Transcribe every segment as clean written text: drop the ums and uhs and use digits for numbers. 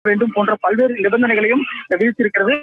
வேண்டும் போன்ற பல்வேறு நிபந்தனைகளையும் விதித்திருக்கிறது.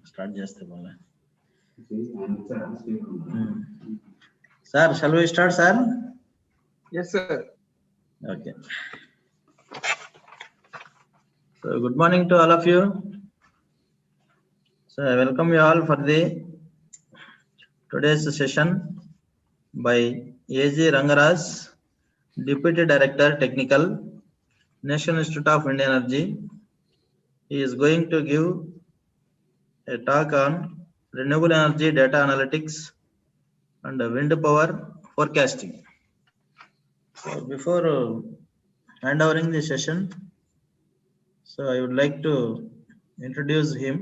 Start చేస్తే బాగా. Sir, shall we start, sir? Yes, sir. Okay. So, good morning to all of you. So, I welcome you all for the today's session by A.G. Rangaraj, Deputy Director Technical, National Institute of Wind Energy. He is going to give a talk on renewable energy data analytics and wind power forecasting. So before handovering the session, so I would like to introduce him.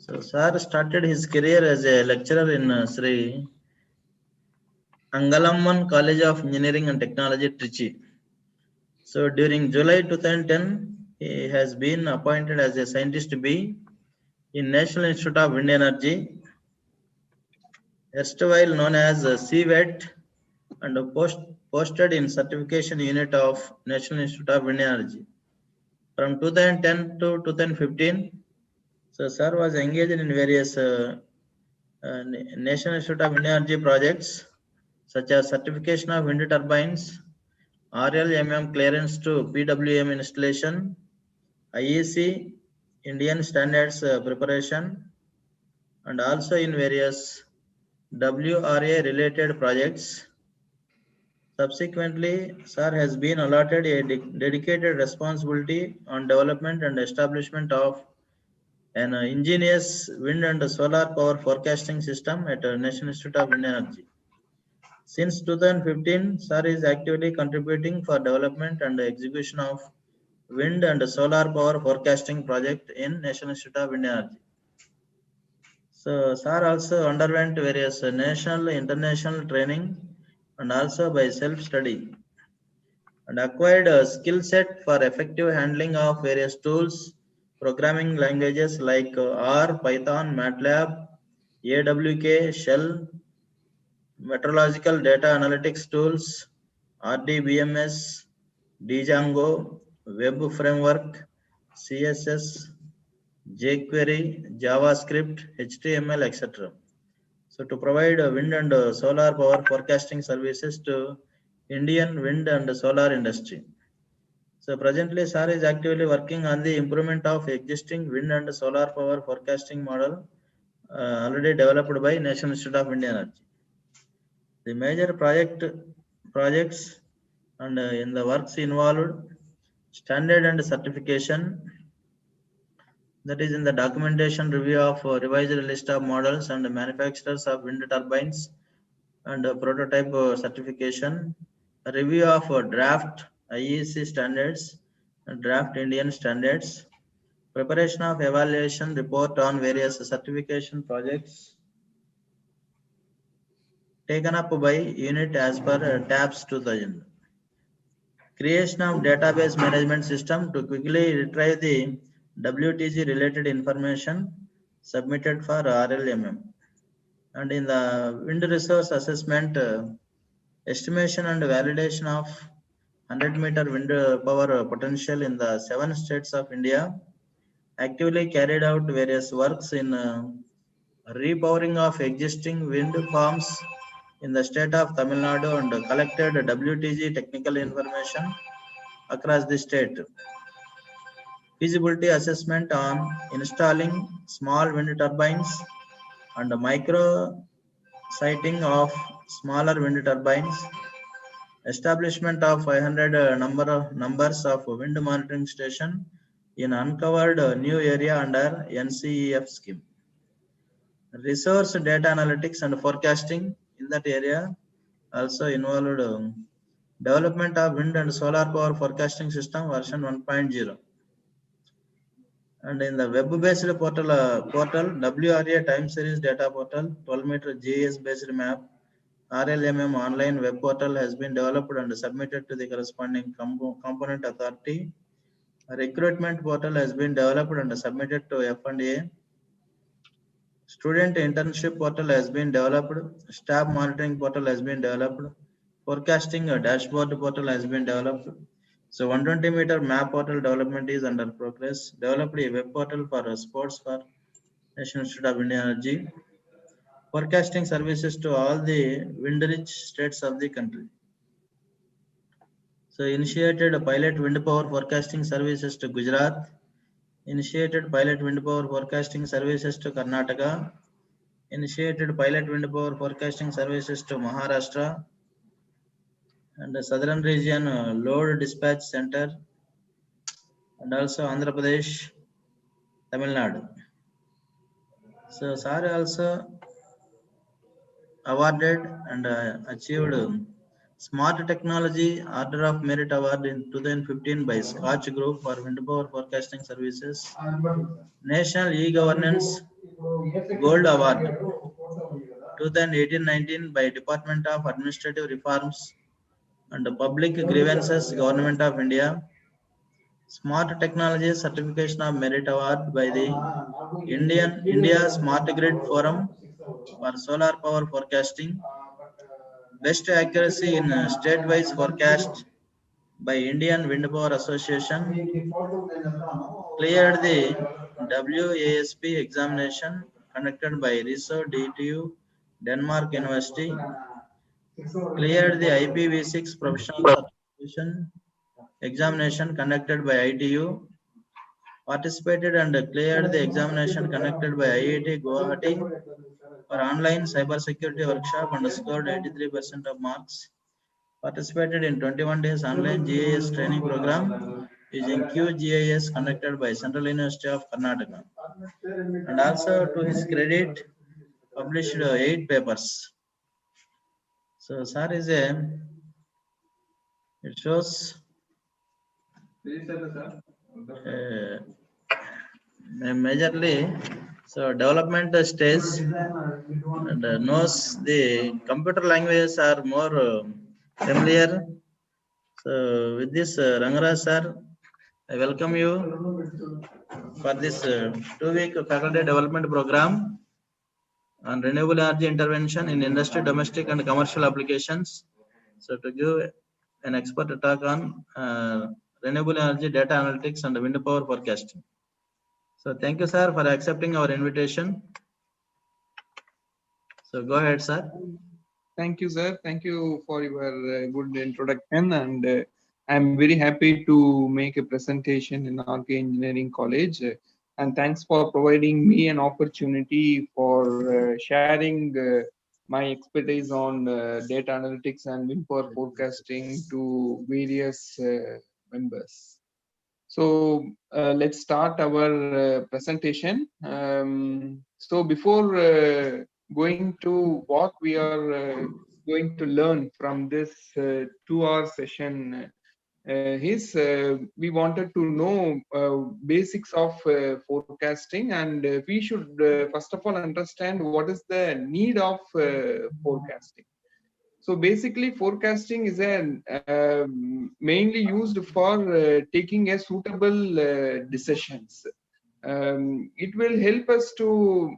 So sir started his career as a lecturer in Sri Angalamman College of Engineering and Technology, Trichy. So during July 2010, he has been appointed as a scientist B in National Institute of Wind Energy, erstwhile known as CWET, and posted in certification unit of National Institute of Wind Energy. From 2010 to 2015, so sir was engaged in various National Institute of Wind Energy projects, such as certification of wind turbines, RLMM clearance to PWM installation, IEC Indian standards preparation, and also in various WRA related projects. Subsequently, sir has been allotted a dedicated responsibility on development and establishment of an ingenious wind and solar power forecasting system at National Institute of Wind Energy. Since 2015, sir is actively contributing for development and execution of wind and solar power forecasting project in National Institute of Wind Energy. So sir also underwent various national, international training and also by self-study, and acquired a skill set for effective handling of various tools, programming languages like R, Python, MATLAB, AWK, Shell, meteorological data analytics tools, RDBMS, Django, Web Framework, CSS, jQuery, JavaScript, HTML, etc. So to provide wind and solar power forecasting services to Indian wind and solar industry. So presently, SAR is actively working on the improvement of existing wind and solar power forecasting model already developed by National Institute of Wind Energy. The major projects and in the works involved standard and certification, that is in the documentation review of revised list of models and manufacturers of wind turbines and prototype certification, a review of draft IEC standards and draft Indian standards, preparation of evaluation report on various certification projects taken up by unit as per tabs 2000. Creation of database management system to quickly retrieve the WTG related information submitted for RLMM. And in the wind resource assessment, estimation and validation of 100-meter wind power potential in the 7 states of India, actively carried out various works in repowering of existing wind farms in the state of Tamil Nadu and collected WTG technical information across the state. Feasibility assessment on installing small wind turbines and micro siting of smaller wind turbines. Establishment of 500 numbers of wind monitoring station in uncovered new area under NCEF scheme. Resource data analytics and forecasting in that area also involved development of wind and solar power forecasting system version 1.0. And in the web-based portal, WRA time series data portal, 12-meter GIS-based map, RLMM online web portal has been developed and submitted to the corresponding component authority. A recruitment portal has been developed and submitted to F&A. Student internship portal has been developed. Staff monitoring portal has been developed. Forecasting dashboard portal has been developed. So 120-meter map portal development is under progress. Developed a web portal for sports for National Institute of Wind Energy. Forecasting services to all the wind-rich states of the country. So initiated a pilot wind power forecasting services to Gujarat. Initiated pilot wind power forecasting services to Karnataka. Initiated pilot wind power forecasting services to Maharashtra and the southern region load dispatch center, and also Andhra Pradesh, Tamil Nadu. So SAR also awarded and achieved Smart Technology Order of Merit Award in 2015 by Scotch Group for wind power forecasting services. National E-Governance Gold Award 2018-19 by Department of Administrative Reforms and Public Grievances, Government of India. Smart Technology Certification of Merit Award by the India Smart Grid Forum for Solar Power Forecasting. Best Accuracy in State-wise Forecast by Indian Wind Power Association. Cleared the WASP examination conducted by RISO DTU, Denmark University. Cleared the IPv6 professional certification examination conducted by ITU. Participated and cleared the examination conducted by IIT Guwahati for online cybersecurity workshop and scored 83% of marks. Participated in 21 days online GIS training program using QGIS conducted by Central University of Karnataka. And also to his credit, published 8 papers. So sir is it shows majorly so development stage and knows the computer languages are more familiar. So with this Rangaraj sir, I welcome you for this 2-week faculty development program on renewable energy intervention in industry, domestic and commercial applications. So to give an expert talk on renewable energy, data analytics, and wind power forecasting. So thank you, sir, for accepting our invitation. So go ahead, sir. Thank you, sir. Thank you for your good introduction. And I'm very happy to make a presentation in RK Engineering College. And thanks for providing me an opportunity for sharing my expertise on data analytics and wind power forecasting to various members. So let's start our presentation. So before going to what we are going to learn from this 2-hour session we wanted to know basics of forecasting, and we should first of all understand what is the need of forecasting. So basically, forecasting is mainly used for taking a suitable decisions. It will help us to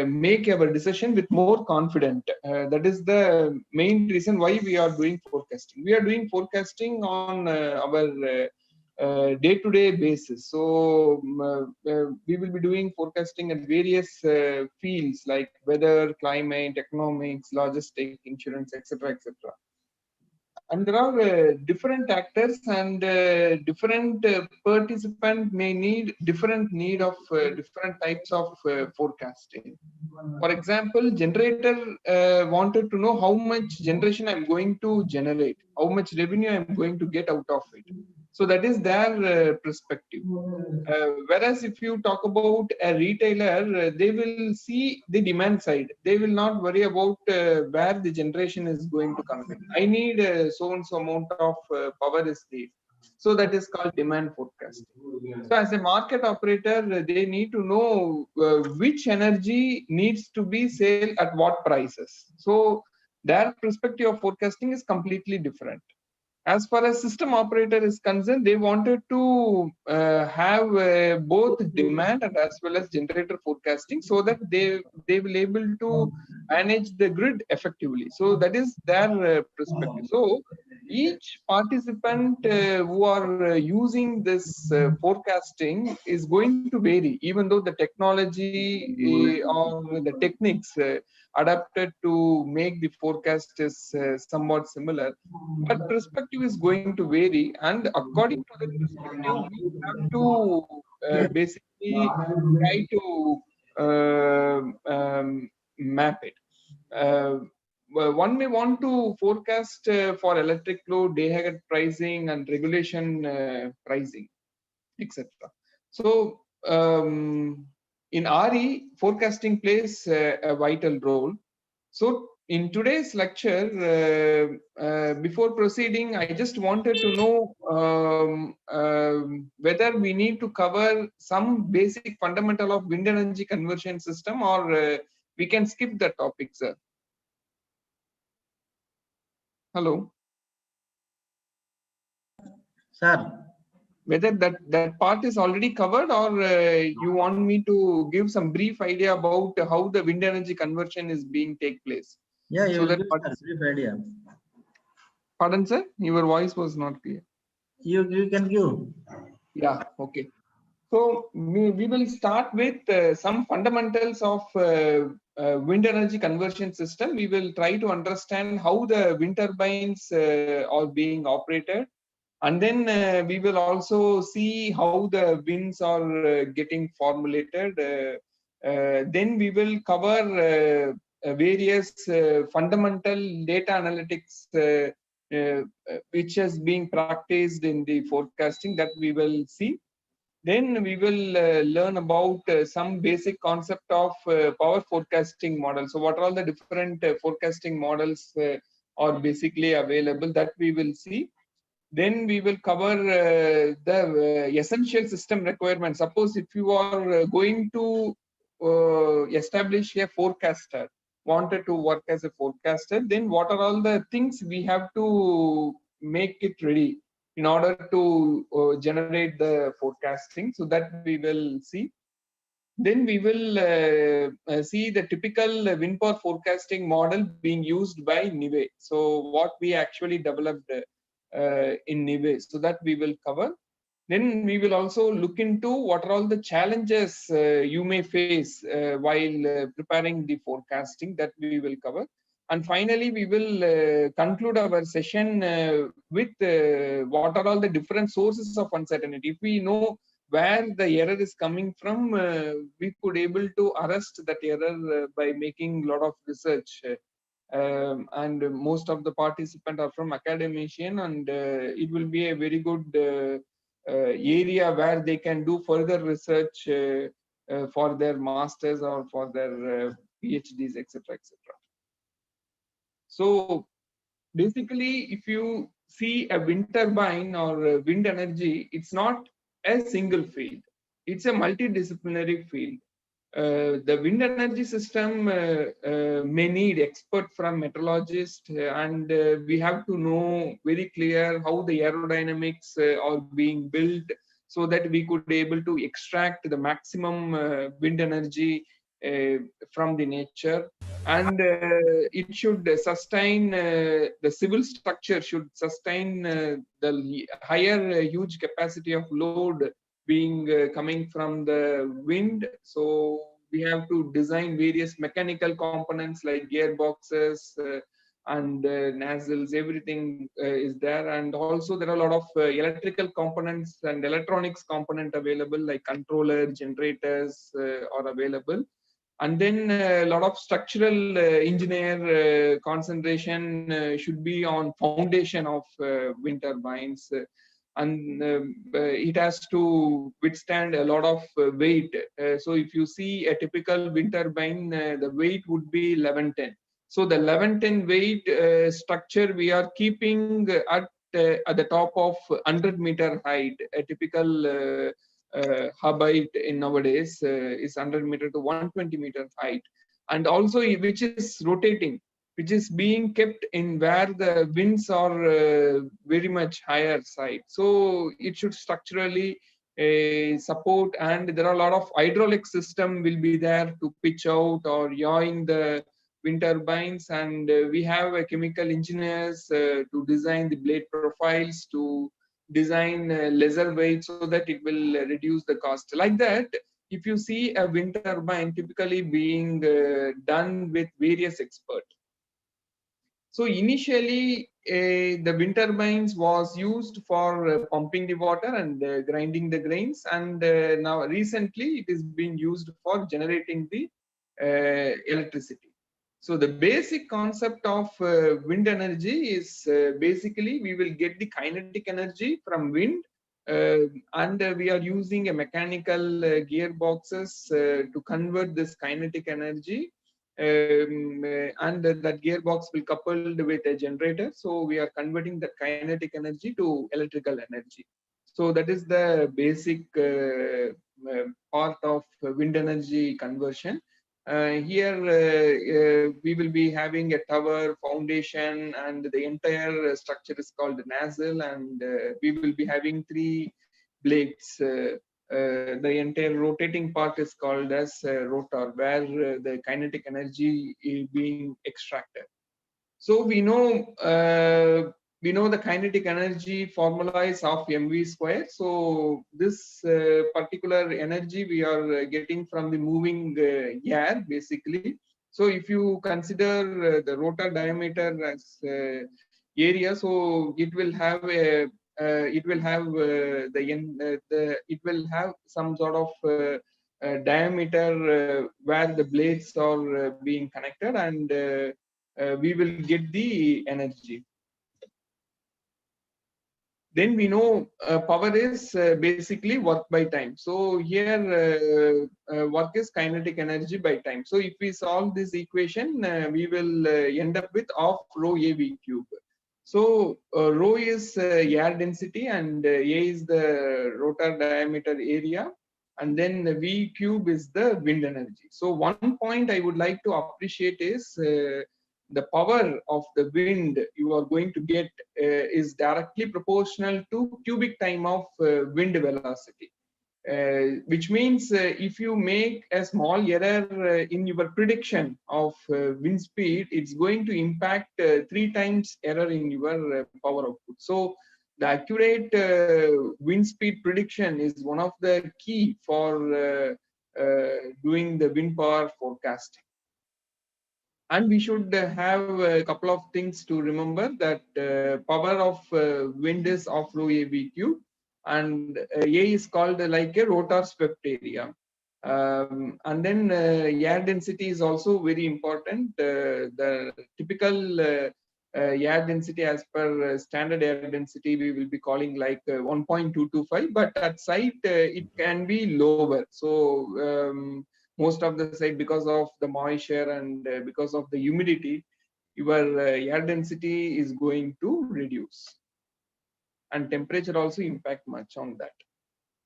make our decision with more confident. That is the main reason why we are doing forecasting. We are doing forecasting on our day-to-day basis. So we will be doing forecasting at various fields like weather, climate, economics, logistics, insurance, etc., etc. And there are different actors, and different participant may need different need of different types of forecasting. For example, generator wanted to know how much generation I'm going to generate, how much revenue I'm going to get out of it. So that is their perspective. Whereas if you talk about a retailer, they will see the demand side. They will not worry about where the generation is going to come in. I need so and so amount of power is there. So that is called demand forecasting. So as a market operator, they need to know which energy needs to be sold at what prices. So their perspective of forecasting is completely different. As far as system operator is concerned, they wanted to have both demand and as well as generator forecasting, so that they will able to manage the grid effectively. So that is their perspective. So each participant who are using this forecasting is going to vary, even though the technology or the techniques adapted to make the forecast is somewhat similar, but perspective is going to vary, and according to the perspective we have to basically try to map it. Well, one may want to forecast for electric load, day ahead pricing, and regulation pricing, etc. So in RE, forecasting plays a vital role. So in today's lecture, before proceeding, I just wanted to know whether we need to cover some basic fundamental of wind energy conversion system, or we can skip the topic, sir. Hello. Sir. Whether that part is already covered, or you want me to give some brief idea about how the wind energy conversion is being take place. Yeah, you so will that give a brief idea. Pardon, sir, your voice was not clear. You can give. Yeah, okay. So we will start with some fundamentals of wind energy conversion system. We will try to understand how the wind turbines are being operated, and then we will also see how the winds are getting formulated. Then we will cover various fundamental data analytics which is being practiced in the forecasting, that we will see. Then we will learn about some basic concept of power forecasting model. So what are all the different forecasting models are basically available, that we will see. Then we will cover the essential system requirements. Suppose if you are going to establish a forecaster, wanted to work as a forecaster, then what are all the things we have to make it ready in order to generate the forecasting? So that we will see. Then we will see the typical wind power forecasting model being used by NIVE. So what we actually developed in NIVE, so that we will cover. Then we will also look into what are all the challenges you may face while preparing the forecasting, that we will cover. And finally, we will conclude our session with what are all the different sources of uncertainty. If we know where the error is coming from, we could able to arrest that error by making a lot of research. And most of the participants are from academician, and it will be a very good area where they can do further research for their masters or for their PhDs, etc., etc. So basically, if you see a wind turbine or wind energy, it's not a single field. It's a multidisciplinary field. The wind energy system may need expert from meteorologist, and we have to know very clear how the aerodynamics are being built, so that we could be able to extract the maximum wind energy from the nature. And it should sustain, the civil structure should sustain the higher huge capacity of load being coming from the wind. So we have to design various mechanical components like gearboxes and nacelles. Everything is there, and also there are a lot of electrical components and electronics component available, like controller, generators are available. And then a lot of structural engineer concentration should be on foundation of wind turbines. And it has to withstand a lot of weight. So if you see a typical wind turbine, the weight would be 1110. So the 1110 weight structure we are keeping at the top of 100-meter height. A typical hub height in nowadays is 100-meter to 120-meter height, and also which is rotating, which is being kept in where the winds are very much higher side. So it should structurally support, and there are a lot of hydraulic system will be there to pitch out or yawing the wind turbines. And we have chemical engineers to design the blade profiles, to design lesser weight, so that it will reduce the cost. Like that, if you see a wind turbine typically being done with various experts. So initially, the wind turbines was used for pumping the water and grinding the grains, and now recently it is being used for generating the electricity. So the basic concept of wind energy is basically we will get the kinetic energy from wind, and we are using a mechanical gearboxes to convert this kinetic energy, and that gearbox will coupled with a generator. So we are converting the kinetic energy to electrical energy. So that is the basic part of wind energy conversion. Here we will be having a tower, foundation, and the entire structure is called the nacelle, and we will be having 3 blades. The entire rotating part is called as rotor, where the kinetic energy is being extracted. So we know the kinetic energy formula is of mv square. So this particular energy we are getting from the moving air, basically. So if you consider the rotor diameter as area, so it will have a it will have it will have some sort of diameter where the blades are being connected, and we will get the energy. Then we know power is basically work by time. So here work is kinetic energy by time. So if we solve this equation, we will end up with half rho AV cube. So rho is air density, and A is the rotor diameter area, and then the V cube is the wind energy. So one point I would like to appreciate is the power of the wind you are going to get is directly proportional to cubic time of wind velocity. which means if you make a small error in your prediction of wind speed, it's going to impact 3 times error in your power output. So the accurate wind speed prediction is one of the key for doing the wind power forecasting. And we should have a couple of things to remember, that power of wind is of rho AVQ, and A is called like a rotor swept area. And then air density is also very important. The typical air density as per standard air density, we will be calling like 1.225, but at site it can be lower. So most of the site, because of the moisture and because of the humidity, your air density is going to reduce, and temperature also impact much on that.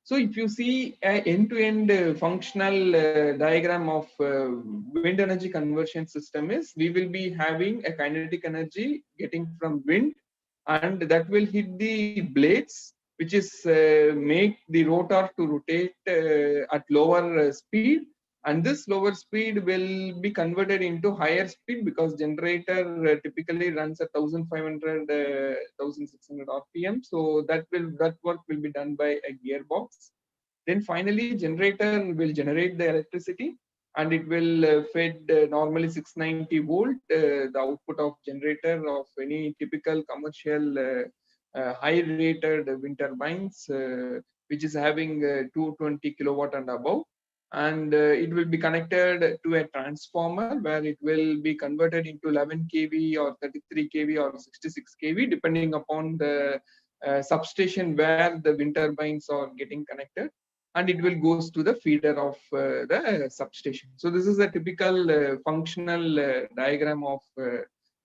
So if you see an end-to-end functional diagram of wind energy conversion system, is we will be having a kinetic energy getting from wind, and that will hit the blades, which is make the rotor to rotate at lower speed, and this lower speed will be converted into higher speed, because generator typically runs at 1500 1600 rpm. So that work will be done by a gearbox. Then finally generator will generate the electricity, and it will fed normally 690 volt, the output of generator of any typical commercial high rated wind turbines, which is having 220 kilowatt and above. And it will be connected to a transformer, where it will be converted into 11 kV or 33 kV or 66 kV, depending upon the substation where the wind turbines are getting connected, and it will goes to the feeder of the substation. So this is a typical functional diagram of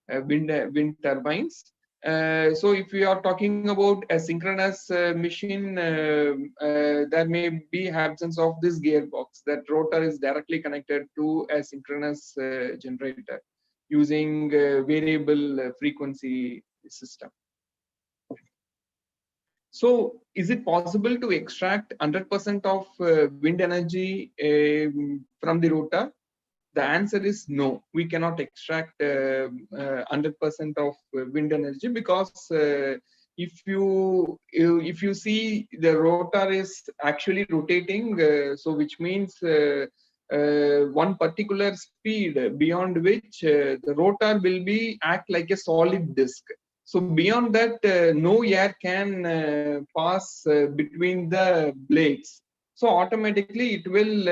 wind turbines. So if we are talking about a synchronous machine, there may be absence of this gearbox. That rotor is directly connected to a synchronous generator using variable frequency system. So is it possible to extract 100% of wind energy from the rotor? The answer is no. We cannot extract 100% of wind energy, because if you see the rotor is actually rotating, so which means one particular speed beyond which the rotor will be act like a solid disk. So beyond that, no air can pass between the blades. So automatically it will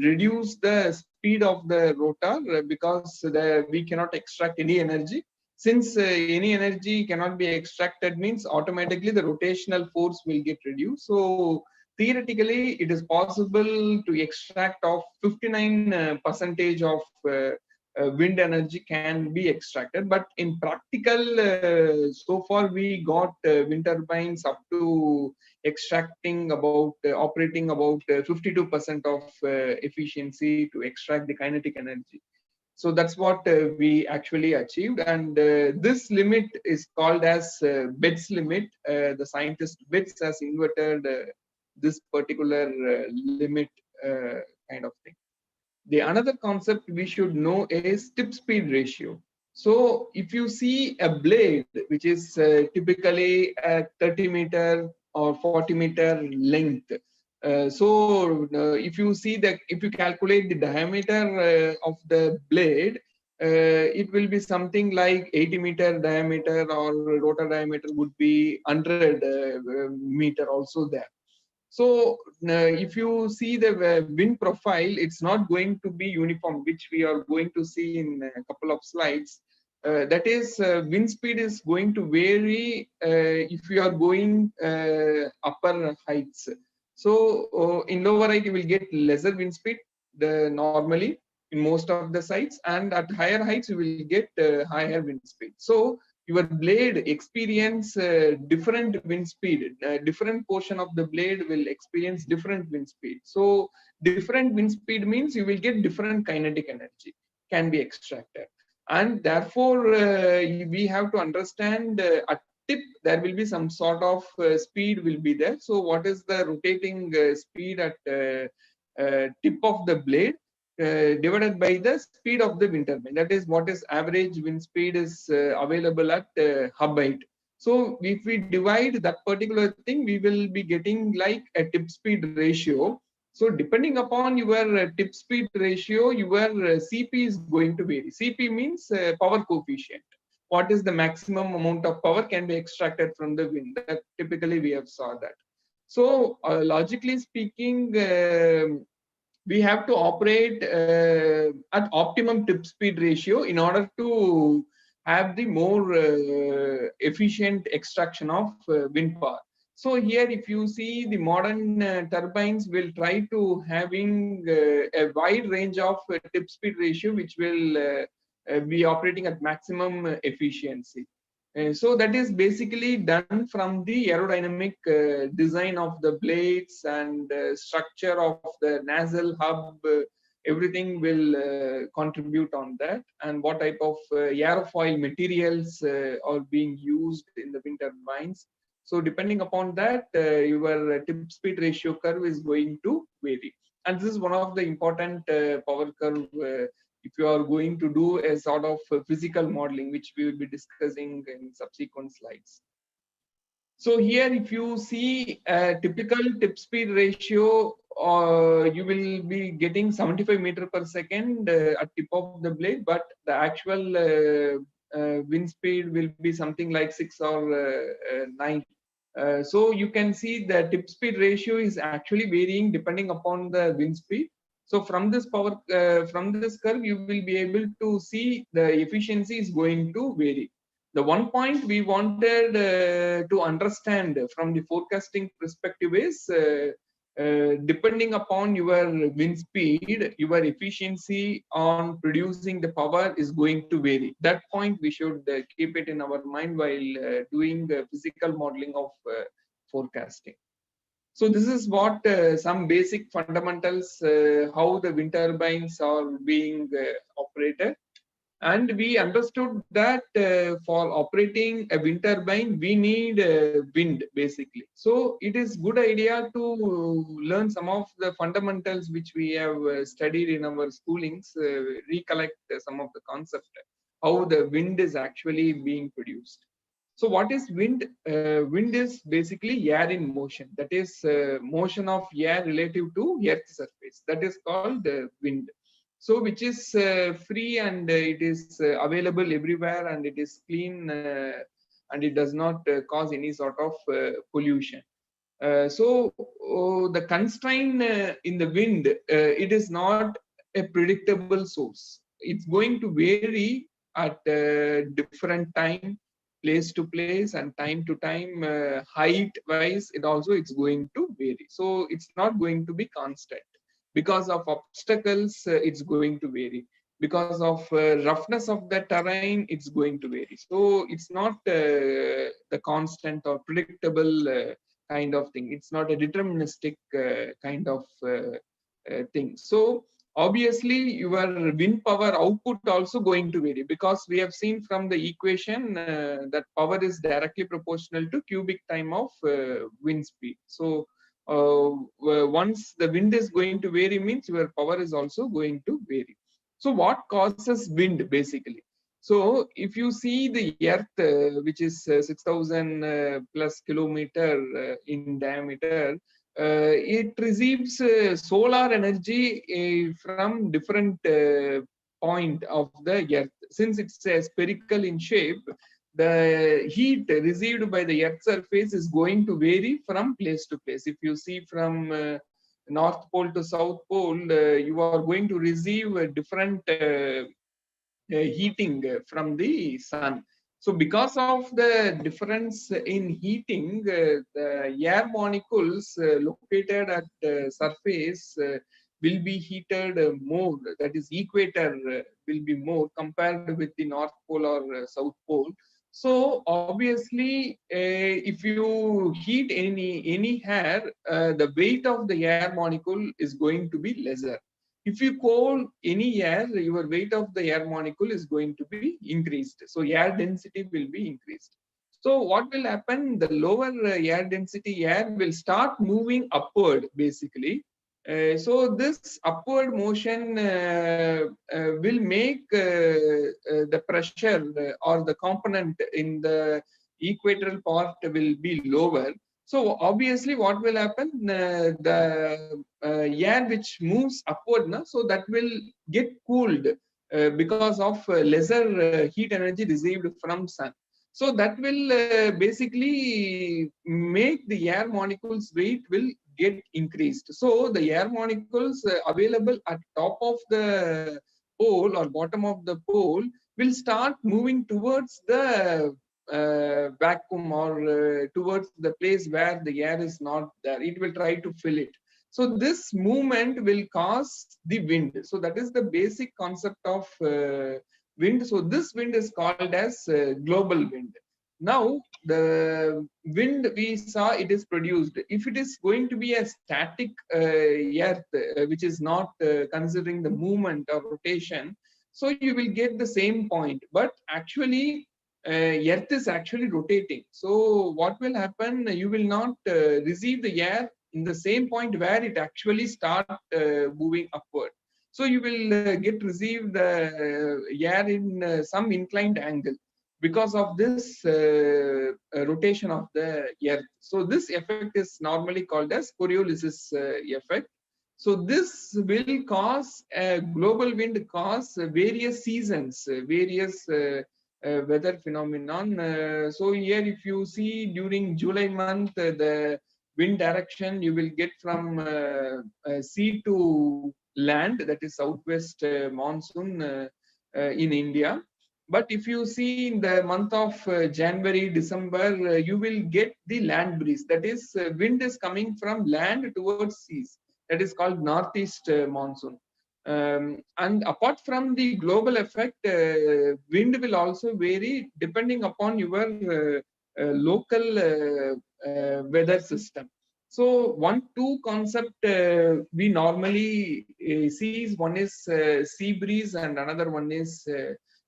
reduce the speed of the rotor, because we cannot extract any energy. Since any energy cannot be extracted, means automatically the rotational force will get reduced. So theoretically, it is possible to extract of 59% of wind energy can be extracted, but in practical, so far we got wind turbines up to extracting about operating about 52% of efficiency to extract the kinetic energy. So that's what we actually achieved, and this limit is called as Betz limit. The scientist Betz has inverted this particular limit kind of thing. The another concept we should know is tip speed ratio. So if you see a blade which is typically a 30 meter or 40 meter length, if you see that, if you calculate the diameter of the blade, it will be something like 80 meter diameter, or rotor diameter would be 100 meter also there. So if you see the wind profile, it's not going to be uniform, which we are going to see in a couple of slides. That is, wind speed is going to vary if you are going upper heights. So in lower height, you will get lesser wind speed normally in most of the sites, and at higher heights, you will get higher wind speed. So your blade experience different wind speed. Different portion of the blade will experience different wind speed. So different wind speed means you will get different kinetic energy can be extracted. And therefore, we have to understand at tip, there will be some sort of speed will be there. So what is the rotating speed at tip of the blade divided by the speed of the wind turbine? That is what is average wind speed is available at hub height. So if we divide that particular thing, we will be getting like a tip speed ratio. So depending upon your tip speed ratio, your CP is going to vary. CP means power coefficient. What is the maximum amount of power can be extracted from the wind? That typically we have saw that. So logically speaking, we have to operate at optimum tip speed ratio in order to have the more efficient extraction of wind power. So here, if you see the modern turbines will try to having a wide range of tip speed ratio, which will be operating at maximum efficiency. So that is basically done from the aerodynamic design of the blades and structure of the nozzle hub. Everything will contribute on that, and what type of aerofoil materials are being used in the wind turbines. So depending upon that, your tip speed ratio curve is going to vary. And this is one of the important power curve if you are going to do a sort of physical modeling, which we will be discussing in subsequent slides. So here, if you see a typical tip speed ratio, you will be getting 75 meter per second at tip of the blade, but the actual wind speed will be something like 6 or 9. So you can see the tip speed ratio is actually varying depending upon the wind speed. So from this from this curve, you will be able to see the efficiency is going to vary. The one point we wanted to understand from the forecasting perspective is depending upon your wind speed, your efficiency on producing the power is going to vary. That point we should keep it in our mind while doing the physical modeling of forecasting. So this is what some basic fundamentals, how the wind turbines are being operated. And we understood that for operating a wind turbine, we need wind basically. So it is good idea to learn some of the fundamentals which we have studied in our schoolings, recollect some of the concept, how the wind is actually being produced. So what is wind? Wind is basically air in motion. That is motion of air relative to Earth's surface. That is called wind. So which is free and it is available everywhere and it is clean and it does not cause any sort of pollution. So the constraint in the wind, it is not a predictable source. It's going to vary at different time, place to place and time to time, height wise, it's going to vary. So it's not going to be constant. Because of obstacles, it's going to vary. Because of roughness of the terrain, it's going to vary. So it's not the constant or predictable kind of thing. It's not a deterministic kind of thing. So obviously your wind power output also going to vary, because we have seen from the equation that power is directly proportional to cubic time of wind speed. So once the wind is going to vary means your power is also going to vary. So what causes wind basically? So if you see the earth, which is 6,000 plus kilometer in diameter, it receives solar energy from different point of the earth. Since it's spherical in shape, the heat received by the earth surface is going to vary from place to place. If you see from North Pole to South Pole, you are going to receive a different heating from the sun. So because of the difference in heating, the air molecules located at the surface will be heated more. That is, equator will be more compared with the North Pole or South Pole. So obviously, if you heat any air, the weight of the air molecule is going to be lesser. If you cool any air, your weight of the air molecule is going to be increased. So air density will be increased. So what will happen? The lower air density air will start moving upward, basically. So this upward motion will make the pressure or the component in the equatorial part will be lower. So obviously, what will happen? The air which moves upward, na, so that will get cooled because of lesser heat energy received from sun. So that will basically make the air molecules weight will get increased. So the air molecules available at top of the pole or bottom of the pole will start moving towards the vacuum or towards the place where the air is not there. It will try to fill it. So this movement will cause the wind. So that is the basic concept of wind. So this wind is called as global wind. Now the wind we saw, it is produced. If it is going to be a static earth, which is not considering the movement or rotation, so you will get the same point. But actually, earth is actually rotating. So what will happen? You will not receive the air in the same point where it actually start moving upward. So you will get received air in some inclined angle because of this rotation of the earth. So this effect is normally called as Coriolis effect. So this will cause global wind cause various seasons, various weather phenomenon. So here, if you see during July month, the wind direction you will get from sea to land, that is southwest monsoon in India. But if you see in the month of January, December, you will get the land breeze. That is, wind is coming from land towards seas. That is called northeast monsoon. And apart from the global effect, wind will also vary depending upon your local weather system. So two concept we normally see is, one is sea breeze and another one is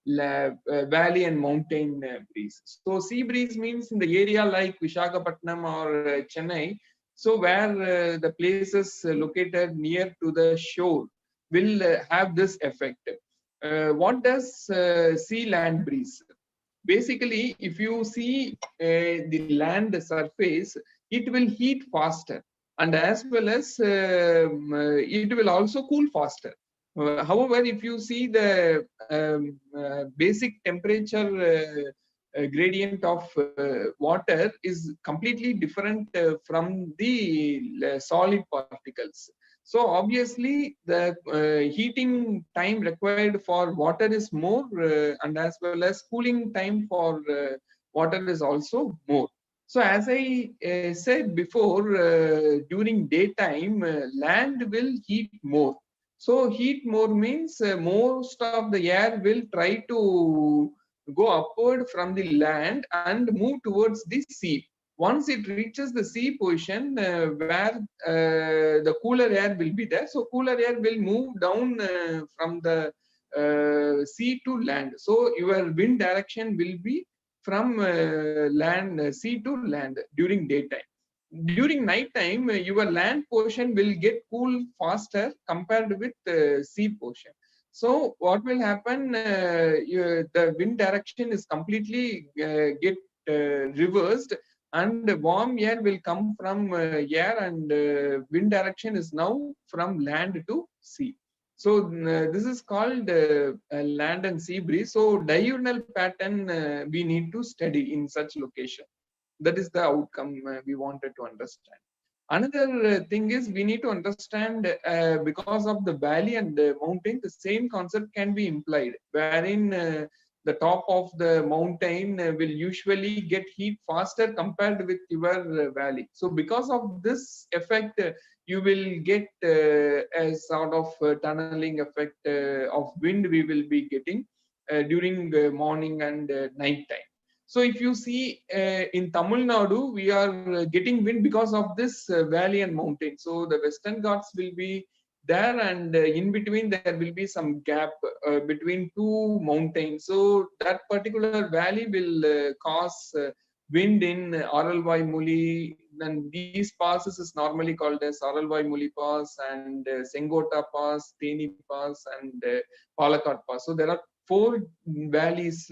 valley and mountain breeze. So sea breeze means in the area like Visakhapatnam or Chennai, so where the places located near to the shore will have this effect. What does sea land breeze? Basically, if you see the land surface, it will heat faster, and as well as it will also cool faster. However, if you see the basic temperature gradient of water is completely different from the solid particles. So obviously, the heating time required for water is more, and as well as cooling time for water is also more. So as I said before, during daytime, land will heat more. So heat more means most of the air will try to go upward from the land and move towards the sea. Once it reaches the sea position where the cooler air will be there, so cooler air will move down from the sea to land. So your wind direction will be from sea to land during daytime. During night time, your land portion will get cool faster compared with sea portion. So what will happen? The wind direction is completely get reversed, and warm air will come from air, and wind direction is now from land to sea. So this is called land and sea breeze. So diurnal pattern we need to study in such location. That is the outcome we wanted to understand. Another thing is, we need to understand because of the valley and the mountain, the same concept can be implied, wherein the top of the mountain will usually get heat faster compared with your valley. So because of this effect, you will get a sort of tunneling effect of wind we will be getting during morning and night time. So if you see in Tamil Nadu, we are getting wind because of this valley and mountain. So the Western Ghats will be there, and in between there will be some gap between two mountains. So that particular valley will cause wind in Aralvai Muli. Then these passes is normally called as Aralvai Muli Pass and Sengota Pass, Theni Pass, and Palakkad Pass. So there are 4 valleys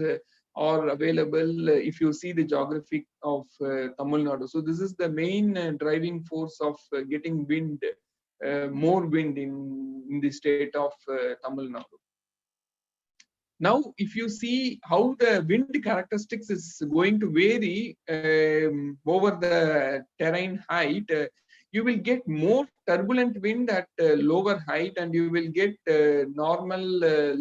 are available if you see the geography of Tamil Nadu. So this is the main driving force of getting wind, more wind in the state of Tamil Nadu. Now, if you see how the wind characteristics is going to vary over the terrain height, you will get more turbulent wind at lower height, and you will get normal,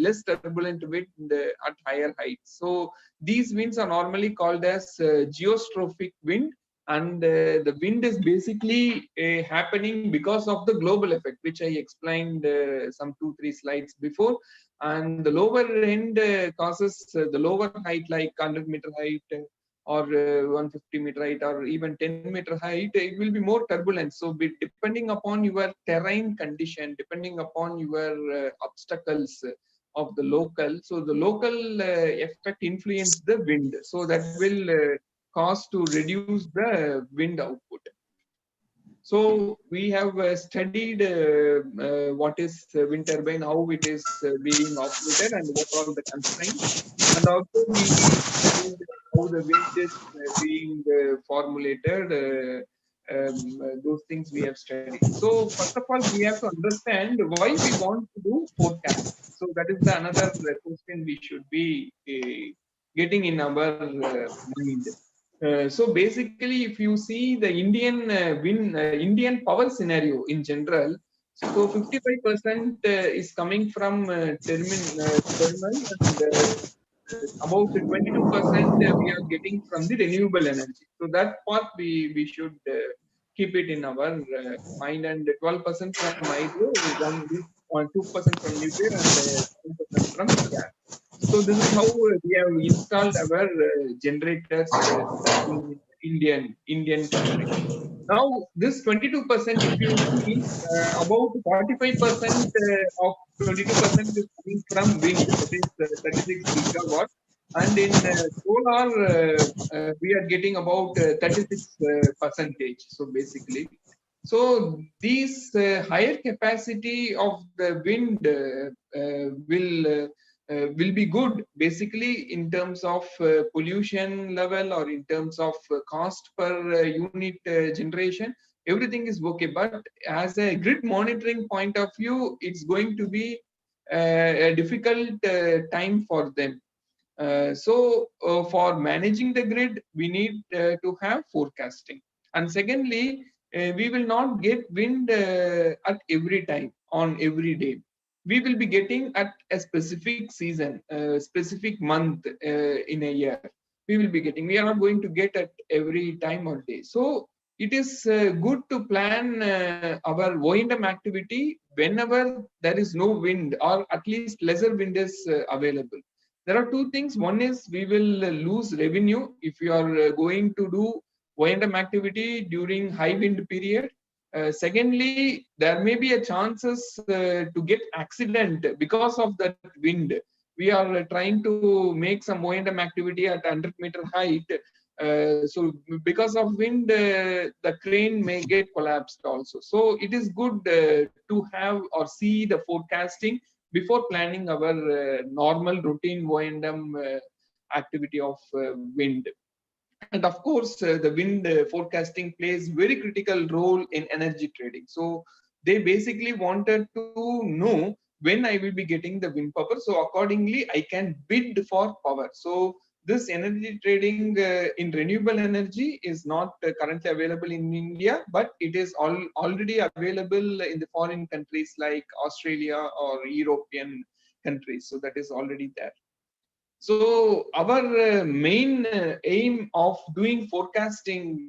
less turbulent wind at higher height. So these winds are normally called as geostrophic wind, and the wind is basically happening because of the global effect, which I explained some 2-3 slides before. And the lower end causes the lower height, like 100-meter height or 150-meter height or even 10-meter height, it will be more turbulent. So depending upon your terrain condition, depending upon your obstacles of the local, so the local effect influence the wind, so that will cause to reduce the wind output. So we have studied what is wind turbine, how it is being operated, and what are the constraints. And also we studied how the wind is being formulated. Those things we have studied. So first of all, we have to understand why we want to do forecast. So that is the another question we should be getting in our mind. So basically, if you see the Indian Indian power scenario in general, so 55% is coming from thermal, and about 22% we are getting from the renewable energy. So that part we should keep it in our mind, and 12% from hydro, 2% from nuclear, and 7% from gas. So this is how we have installed our generators in Indian country. Now this 22%, if you see, about 45% of 22% is coming from wind, that is 36 gigawatts, and in solar we are getting about 36 percentage. So basically, so these higher capacity of the wind will be good basically in terms of pollution level, or in terms of cost per unit generation. Everything is okay, but as a grid monitoring point of view, it's going to be a difficult time for them. So for managing the grid, we need to have forecasting. And secondly, we will not get wind at every time, on every day. We will be getting at a specific season, specific month in a year. We will be getting. We are not going to get at every time or day. So it is good to plan our O&M activity whenever there is no wind, or at least lesser wind is available. There are 2 things. One is we will lose revenue if you are going to do O&M activity during high wind period. Secondly, there may be a chances to get accident because of that wind. We are trying to make some O&M activity at 100-meter height. So because of wind, the crane may get collapsed also. So it is good to have or see the forecasting before planning our normal routine O&M activity of wind. And of course, the wind forecasting plays very critical role in energy trading. So they basically wanted to know when I will be getting the wind power. So accordingly, I can bid for power. So this energy trading in renewable energy is not currently available in India, but it is already available in the foreign countries like Australia or European countries. So that is already there. So our main aim of doing forecasting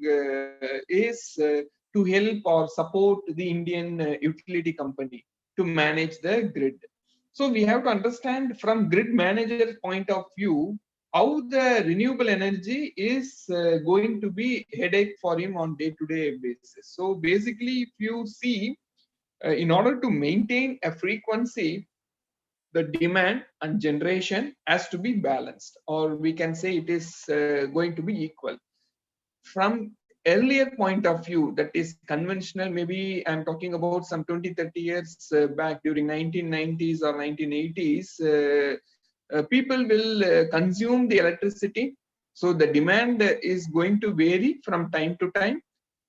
is to help or support the Indian utility company to manage the grid. So we have to understand from grid manager point of view how the renewable energy is going to be headache for him on day-to-day basis. So basically, if you see, in order to maintain a frequency, the demand and generation has to be balanced, or we can say it is going to be equal. from earlier point of view, that is conventional, maybe I'm talking about some 20-30 years back during 1990s or 1980s, people will consume the electricity. So the demand is going to vary from time to time.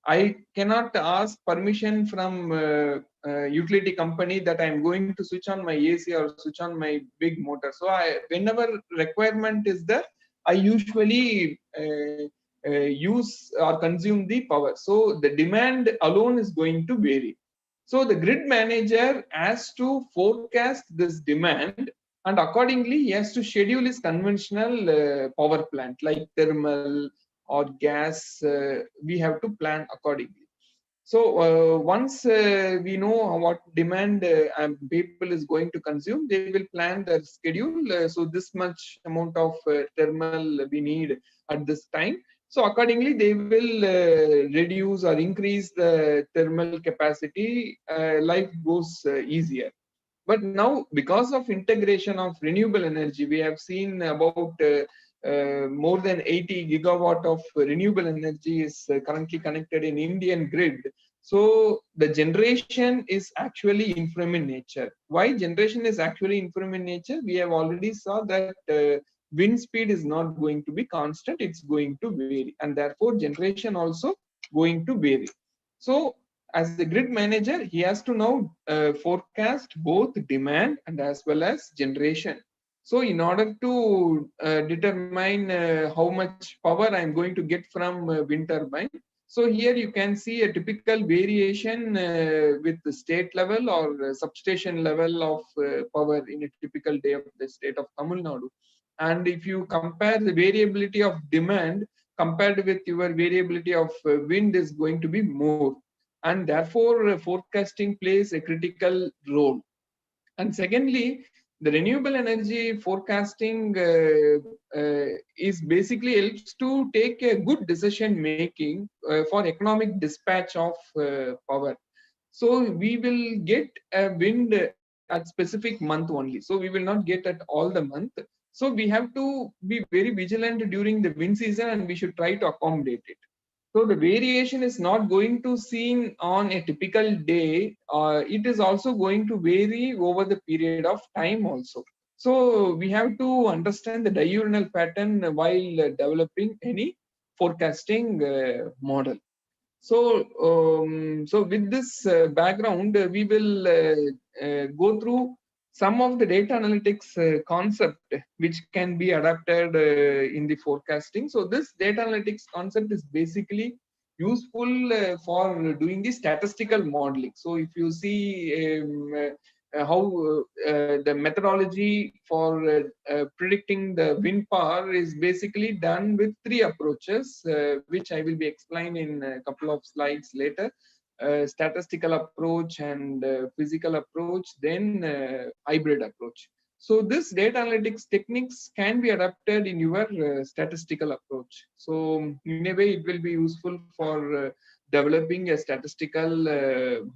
I cannot ask permission from utility company that I'm going to switch on my AC or switch on my big motor. So whenever requirement is there, I usually use or consume the power. So the demand alone is going to vary. So the grid manager has to forecast this demand, and accordingly he has to schedule his conventional power plant like thermal or gas. We have to plan accordingly. So once we know what demand people is going to consume, they will plan their schedule. So this much amount of thermal we need at this time. So accordingly, they will reduce or increase the thermal capacity. Life goes easier. But now, because of integration of renewable energy, we have seen about more than 80 gigawatt of renewable energy is currently connected in Indian grid. So the generation is actually infirm in nature. Why generation is actually infirm in nature? We have already saw that wind speed is not going to be constant, it's going to vary, and therefore generation also going to vary. So as the grid manager, he has to now forecast both demand and as well as generation. So in order to determine how much power I'm going to get from wind turbine, so here you can see a typical variation with the state level or substation level of power in a typical day of the state of Tamil Nadu. And if you compare the variability of demand compared with your variability of wind is going to be more. And therefore, forecasting plays a critical role. And secondly, the renewable energy forecasting is basically helps to take a good decision making for economic dispatch of power. So we will get a wind at specific month only. So we will not get at all the month. So we have to be very vigilant during the wind season, and we should try to accommodate it. So the variation is not going to seen on a typical day. It is also going to vary over the period of time also. So we have to understand the diurnal pattern while developing any forecasting model. So with this background, we will go through some of the data analytics concept which can be adapted in the forecasting. So this data analytics concept is basically useful for doing the statistical modeling. So if you see how the methodology for predicting the wind power is basically done with three approaches, which I will be explaining in a couple of slides later. Statistical approach and physical approach, then hybrid approach. So this data analytics techniques can be adapted in your statistical approach. So in a way, it will be useful for developing a statistical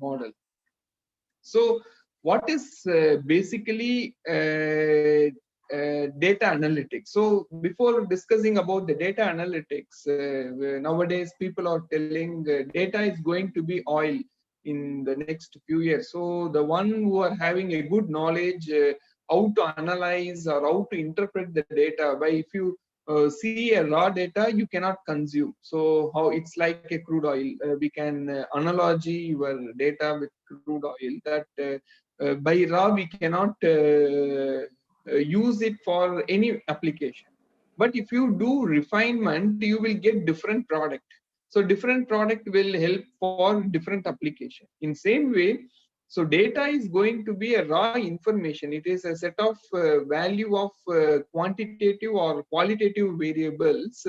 model. So what is basically data analytics? So before discussing about the data analytics, nowadays people are telling data is going to be oil in the next few years. So the one who are having a good knowledge how to analyze or how to interpret the data, by if you see a raw data, you cannot consume. So how it's like a crude oil. We can analogy your data with crude oil that by raw we cannot use it for any application. But if you do refinement, you will get different product. So different product will help for different application. In same way, so data is going to be a raw information. It is a set of value of quantitative or qualitative variables,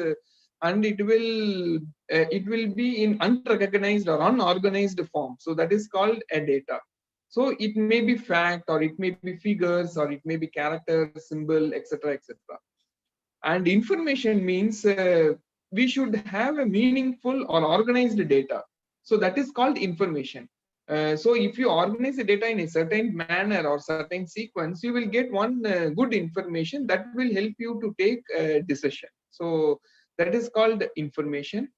and it will be in unrecognized or unorganized form. So that is called a data. So it may be fact, or it may be figures, or it may be character, symbol, etc., etc. And information means we should have a meaningful or organized data. So that is called information. So if you organize the data in a certain manner or certain sequence, you will get one good information that will help you to take a decision. So that is called information.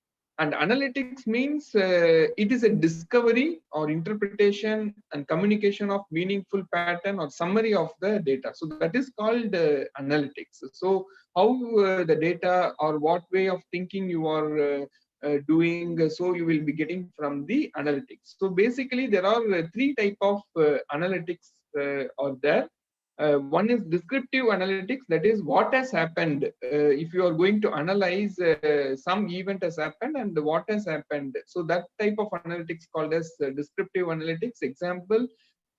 And analytics means it is a discovery or interpretation and communication of meaningful pattern or summary of the data. So that is called analytics. So how the data or what way of thinking you are doing, so you will be getting from the analytics. So basically there are three type of analytics are there. One is descriptive analytics, that is what has happened. If you are going to analyze some event has happened and what has happened. So that type of analytics called as descriptive analytics. Example,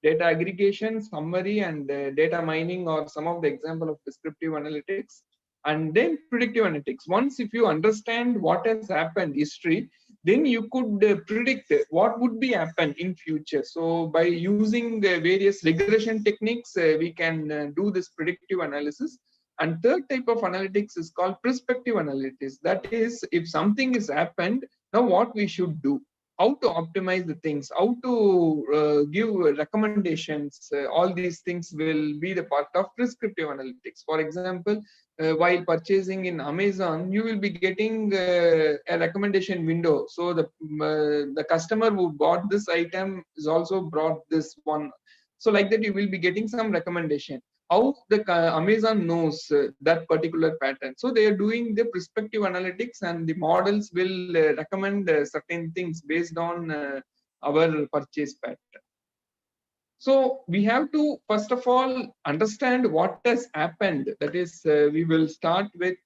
data aggregation, summary, and data mining are some of the example of descriptive analytics. And then predictive analytics. Once if you understand what has happened, history, then you could predict what would be happen in future. So by using various regression techniques, we can do this predictive analysis. And third type of analytics is called prospective analytics. That is, if something has happened, now what we should do, how to optimize the things, how to give recommendations. All these things will be the part of prescriptive analytics. For example, while purchasing in Amazon, you will be getting a recommendation window. So the customer who bought this item is also brought this one. So like that, you will be getting some recommendation. How the Amazon knows that particular pattern. So they are doing the prescriptive analytics, and the models will recommend certain things based on our purchase pattern. So we have to first of all understand what has happened. That is, we will start with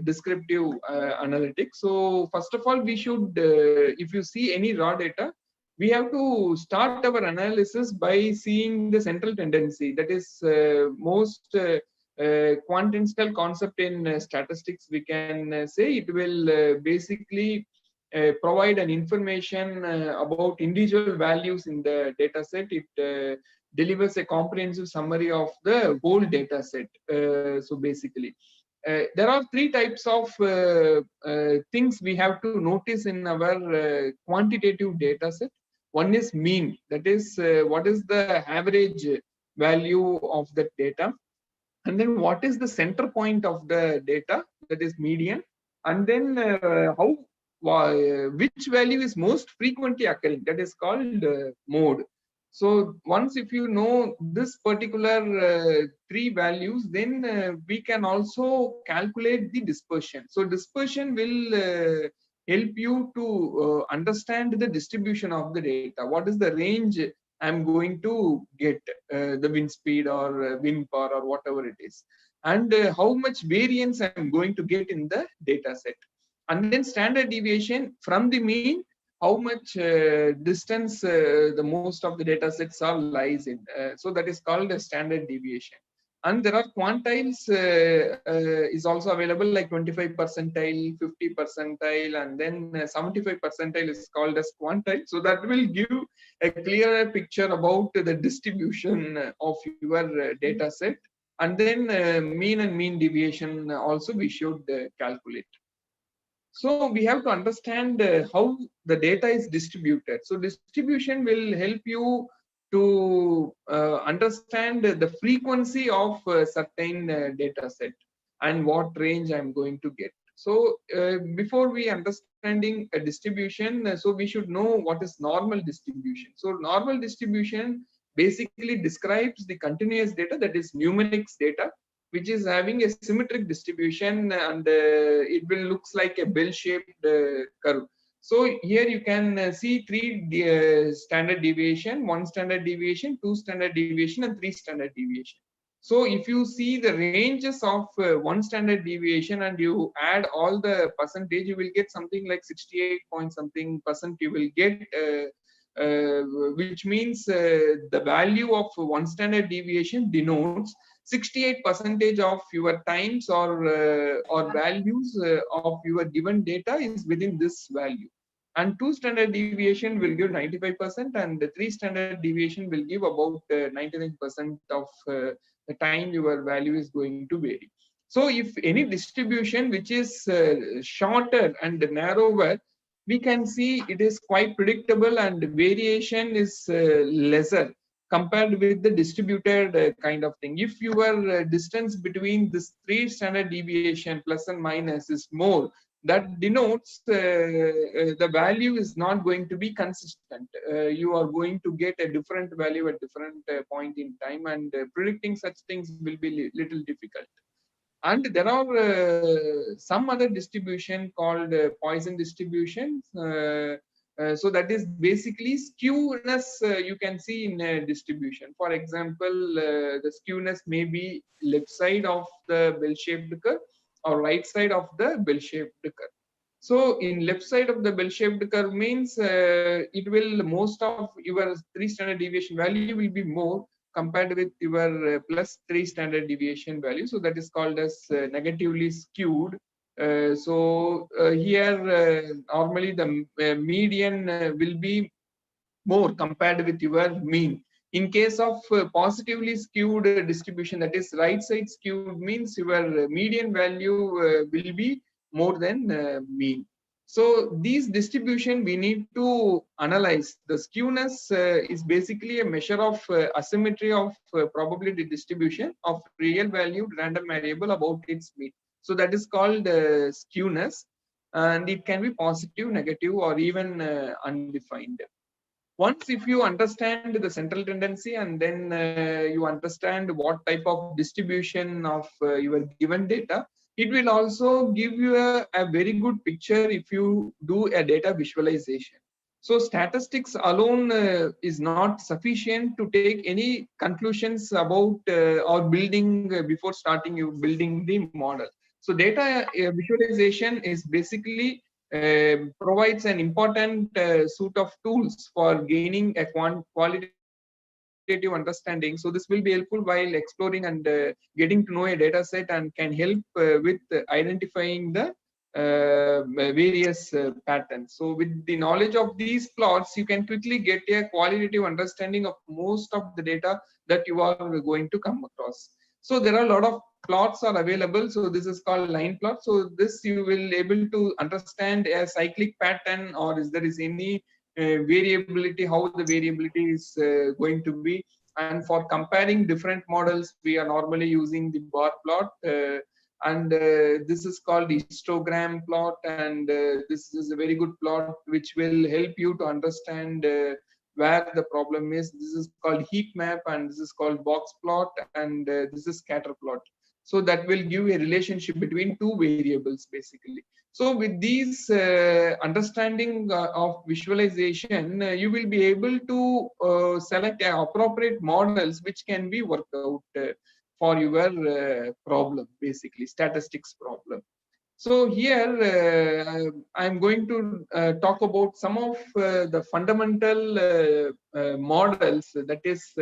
descriptive analytics. So first of all, we should, if you see any raw data, we have to start our analysis by seeing the central tendency. That is most quantitative concept in statistics. We can say it will basically provide an information about individual values in the data set. It delivers a comprehensive summary of the whole data set. So basically, there are three types of things we have to notice in our quantitative data set. One is mean, that is what is the average value of the data, and then what is the center point of the data, that is median, and then which value is most frequently occurring, that is called mode. So once if you know this particular three values, then we can also calculate the dispersion. So dispersion will help you to understand the distribution of the data. What is the range I'm going to get, the wind speed or wind power or whatever it is, and how much variance I'm going to get in the data set. And then standard deviation from the mean, how much distance the most of the data sets are lies in. So that is called a standard deviation. And there are quantiles is also available, like 25 percentile, 50 percentile, and then 75 percentile is called as quantile. So that will give a clearer picture about the distribution of your data set. And then mean and mean deviation also we should calculate. So we have to understand how the data is distributed. So distribution will help you to understand the frequency of certain data set and what range I'm going to get. So before we understanding a distribution, so we should know what is normal distribution. So normal distribution basically describes the continuous data, that is numerics data, which is having a symmetric distribution, and it will looks like a bell-shaped curve. So here you can see three standard deviation, one standard deviation, two standard deviation, and three standard deviation. So if you see the ranges of one standard deviation and you add all the percentage, you will get something like 68 point something percent you will get, which means the value of one standard deviation denotes 68% of your times or values of your given data is within this value. And two standard deviation will give 95%, and the three standard deviation will give about 99% of the time your value is going to vary. So if any distribution which is shorter and narrower, we can see it is quite predictable and variation is lesser compared with the distributed kind of thing. If your distance between this three standard deviation plus and minus is more, that denotes the value is not going to be consistent. You are going to get a different value at different point in time, and predicting such things will be little difficult. And there are some other distribution called Poisson distributions. So that is basically skewness you can see in a distribution. For example, the skewness may be left side of the bell-shaped curve or right side of the bell-shaped curve. So in left side of the bell-shaped curve means it will, most of your 3 standard deviation value will be more compared with your plus 3 standard deviation value. So that is called as negatively skewed. Here normally the median will be more compared with your mean. In case of positively skewed distribution, that is right side skewed, means your median value will be more than mean. So these distribution we need to analyze. The skewness is basically a measure of asymmetry of probability distribution of real valued random variable about its mean. So that is called skewness, and it can be positive, negative, or even undefined. Once if you understand the central tendency, and then you understand what type of distribution of your given data, it will also give you a very good picture if you do a data visualization. So statistics alone is not sufficient to take any conclusions about or building before starting you building the model. So data visualization is basically provides an important suite of tools for gaining a qualitative understanding. So this will be helpful while exploring and getting to know a data set, and can help with identifying the various patterns. So with the knowledge of these plots, you can quickly get a qualitative understanding of most of the data that you are going to come across. So there are a lot of plots are available. So this is called line plot. So this you will able to understand a cyclic pattern, or is there is any variability, how the variability is going to be. And for comparing different models, we are normally using the bar plot, and this is called histogram plot, and this is a very good plot which will help you to understand where the problem is. This is called heat map, and this is called box plot, and this is scatter plot. So that will give a relationship between two variables basically. So with these understanding of visualization, you will be able to select appropriate models which can be worked out for your problem, basically statistics problem. So here I'm going to talk about some of the fundamental models. That is,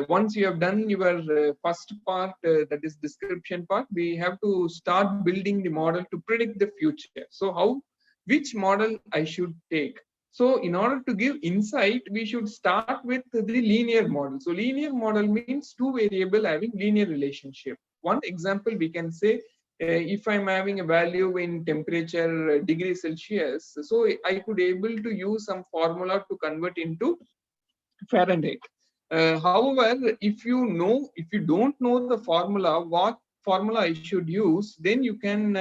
once you have done your first part, that is description part, we have to start building the model to predict the future. So which model I should take? So in order to give insight, we should start with the linear model. So linear model means two variable having linear relationship. One example we can say, if I'm having a value in temperature degrees Celsius, so I could able to use some formula to convert into Fahrenheit. However, if you don't know the formula, what formula I should use, then you can,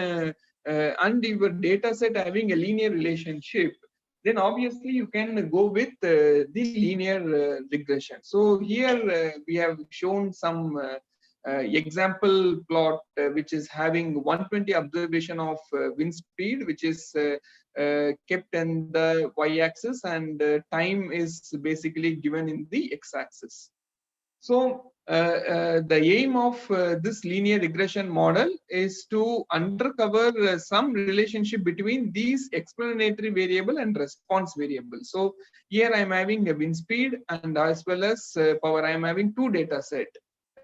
and your data set having a linear relationship, then obviously you can go with the linear regression. So here we have shown some example plot which is having 120 observation of wind speed, which is kept in the y-axis, and time is basically given in the x-axis. So the aim of this linear regression model is to uncover some relationship between these explanatory variable and response variable. So here I am having a wind speed, and as well as power. I am having two data set.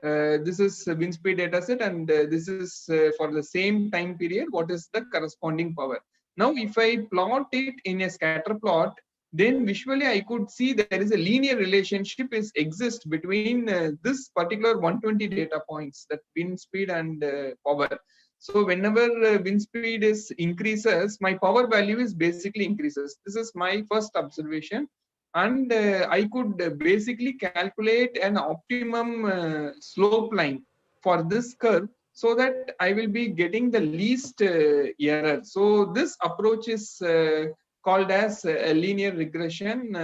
This is a wind speed data set, and this is for the same time period, what is the corresponding power. Now if I plot it in a scatter plot, then visually I could see there is a linear relationship exists between this particular 120 data points, that wind speed and power. So whenever wind speed is increases, my power value is basically increases. This is my first observation, and I could basically calculate an optimum slope line for this curve so that I will be getting the least error. So this approach is called as a linear regression,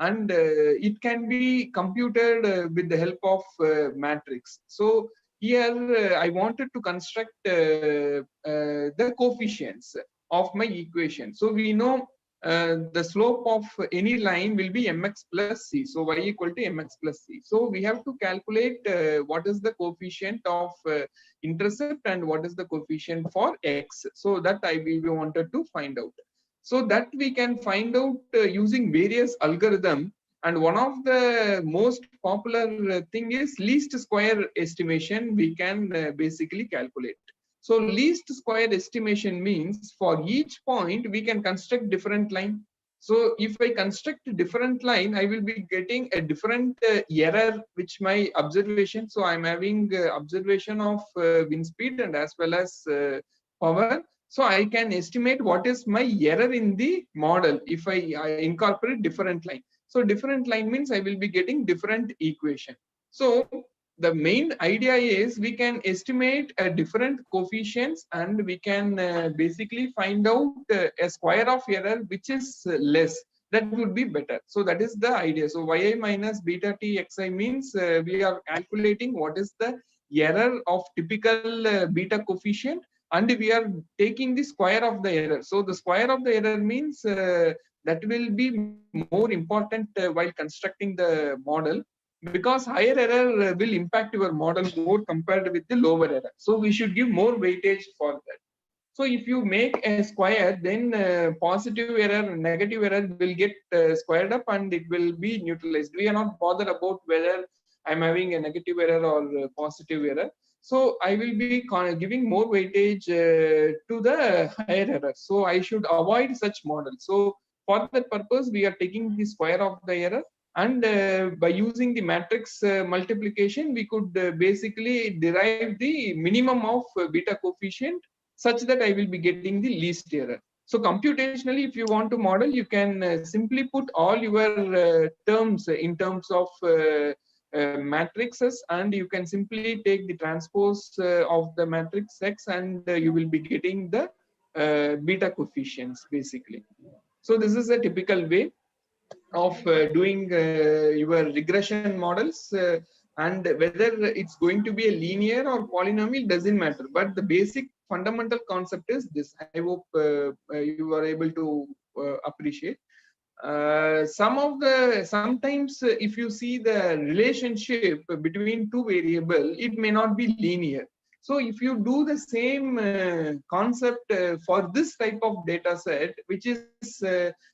and it can be computed with the help of matrix. So here I wanted to construct the coefficients of my equation. So we know the slope of any line will be mx plus c. So y equal to mx plus c. So we have to calculate what is the coefficient of intercept and what is the coefficient for x. So that we wanted to find out. So that we can find out using various algorithm. And one of the most popular thing is least square estimation we can basically calculate. So least square estimation means for each point we can construct different line. So if I construct a different line, I will be getting a different error which my observation. So I'm having observation of wind speed and as well as power. So I can estimate what is my error in the model if I incorporate different line. So different line means I will be getting different equation. So the main idea is we can estimate different coefficients and we can basically find out a square of error which is less. That would be better. So that is the idea. So yi minus beta t xi means we are calculating what is the error of typical beta coefficient, and we are taking the square of the error. So the square of the error means that will be more important while constructing the model, because higher error will impact your model more compared with the lower error. So we should give more weightage for that. So if you make a square, then positive error, negative error will get squared up and it will be neutralized. We are not bothered about whether I'm having a negative error or positive error. So I will be giving more weightage to the higher error. So I should avoid such models. So for that purpose, we are taking the square of the error, and by using the matrix multiplication, we could basically derive the minimum of beta coefficient such that I will be getting the least error. So computationally, if you want to model, you can simply put all your terms in terms of matrices, and you can simply take the transpose of the matrix X, and you will be getting the beta coefficients basically. So this is a typical way of doing your regression models, and whether it's going to be a linear or polynomial doesn't matter, but the basic fundamental concept is this. I hope you are able to appreciate. Sometimes if you see the relationship between two variable, it may not be linear. So if you do the same concept for this type of data set, which is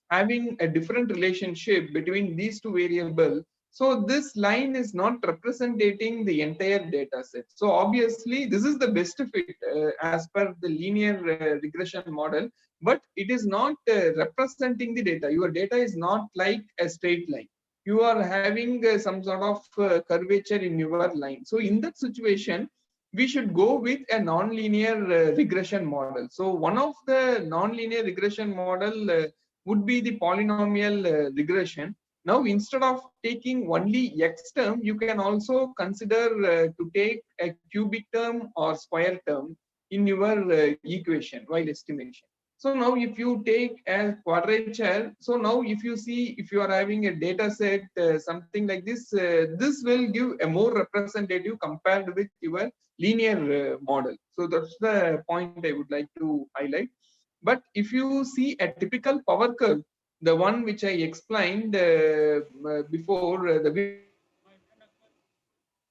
having a different relationship between these two variables, so this line is not representing the entire data set. So obviously this is the best fit as per the linear regression model, but it is not representing the data. Your data is not like a straight line. You are having some sort of curvature in your line. So in that situation, we should go with a non-linear regression model. So one of the non-linear regression model would be the polynomial regression. Now, instead of taking only x term, you can also consider to take a cubic term or square term in your equation while estimation. So now if you take a quadrature, so now if you see, if you are having a data set, something like this, this will give a more representative compared with your linear model. So that's the point I would like to highlight. But if you see a typical power curve, the one which I explained before, the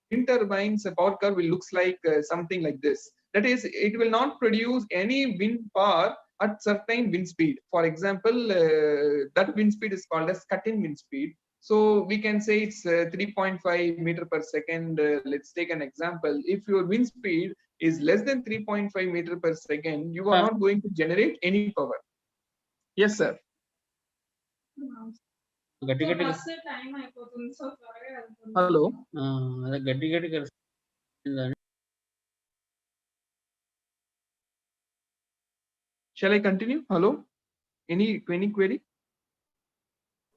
wind turbines power curve will looks like something like this. That is, it will not produce any wind power at certain wind speed. For example, that wind speed is called as cut-in wind speed. So we can say it's 3.5 meter per second. Let's take an example. If your wind speed is less than 3.5 meter per second, you are not going to generate any power. Yes, sir. Hello. Shall I continue? Hello. Any query?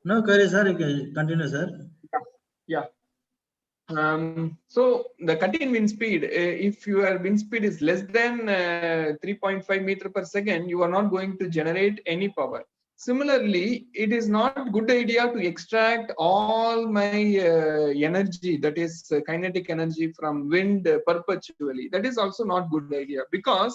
No query, sir. You can continue, sir. Yeah. So the cut-in wind speed, if your wind speed is less than 3.5 meter per second, you are not going to generate any power. Similarly, it is not good idea to extract all my energy, that is kinetic energy from wind perpetually. That is also not good idea, because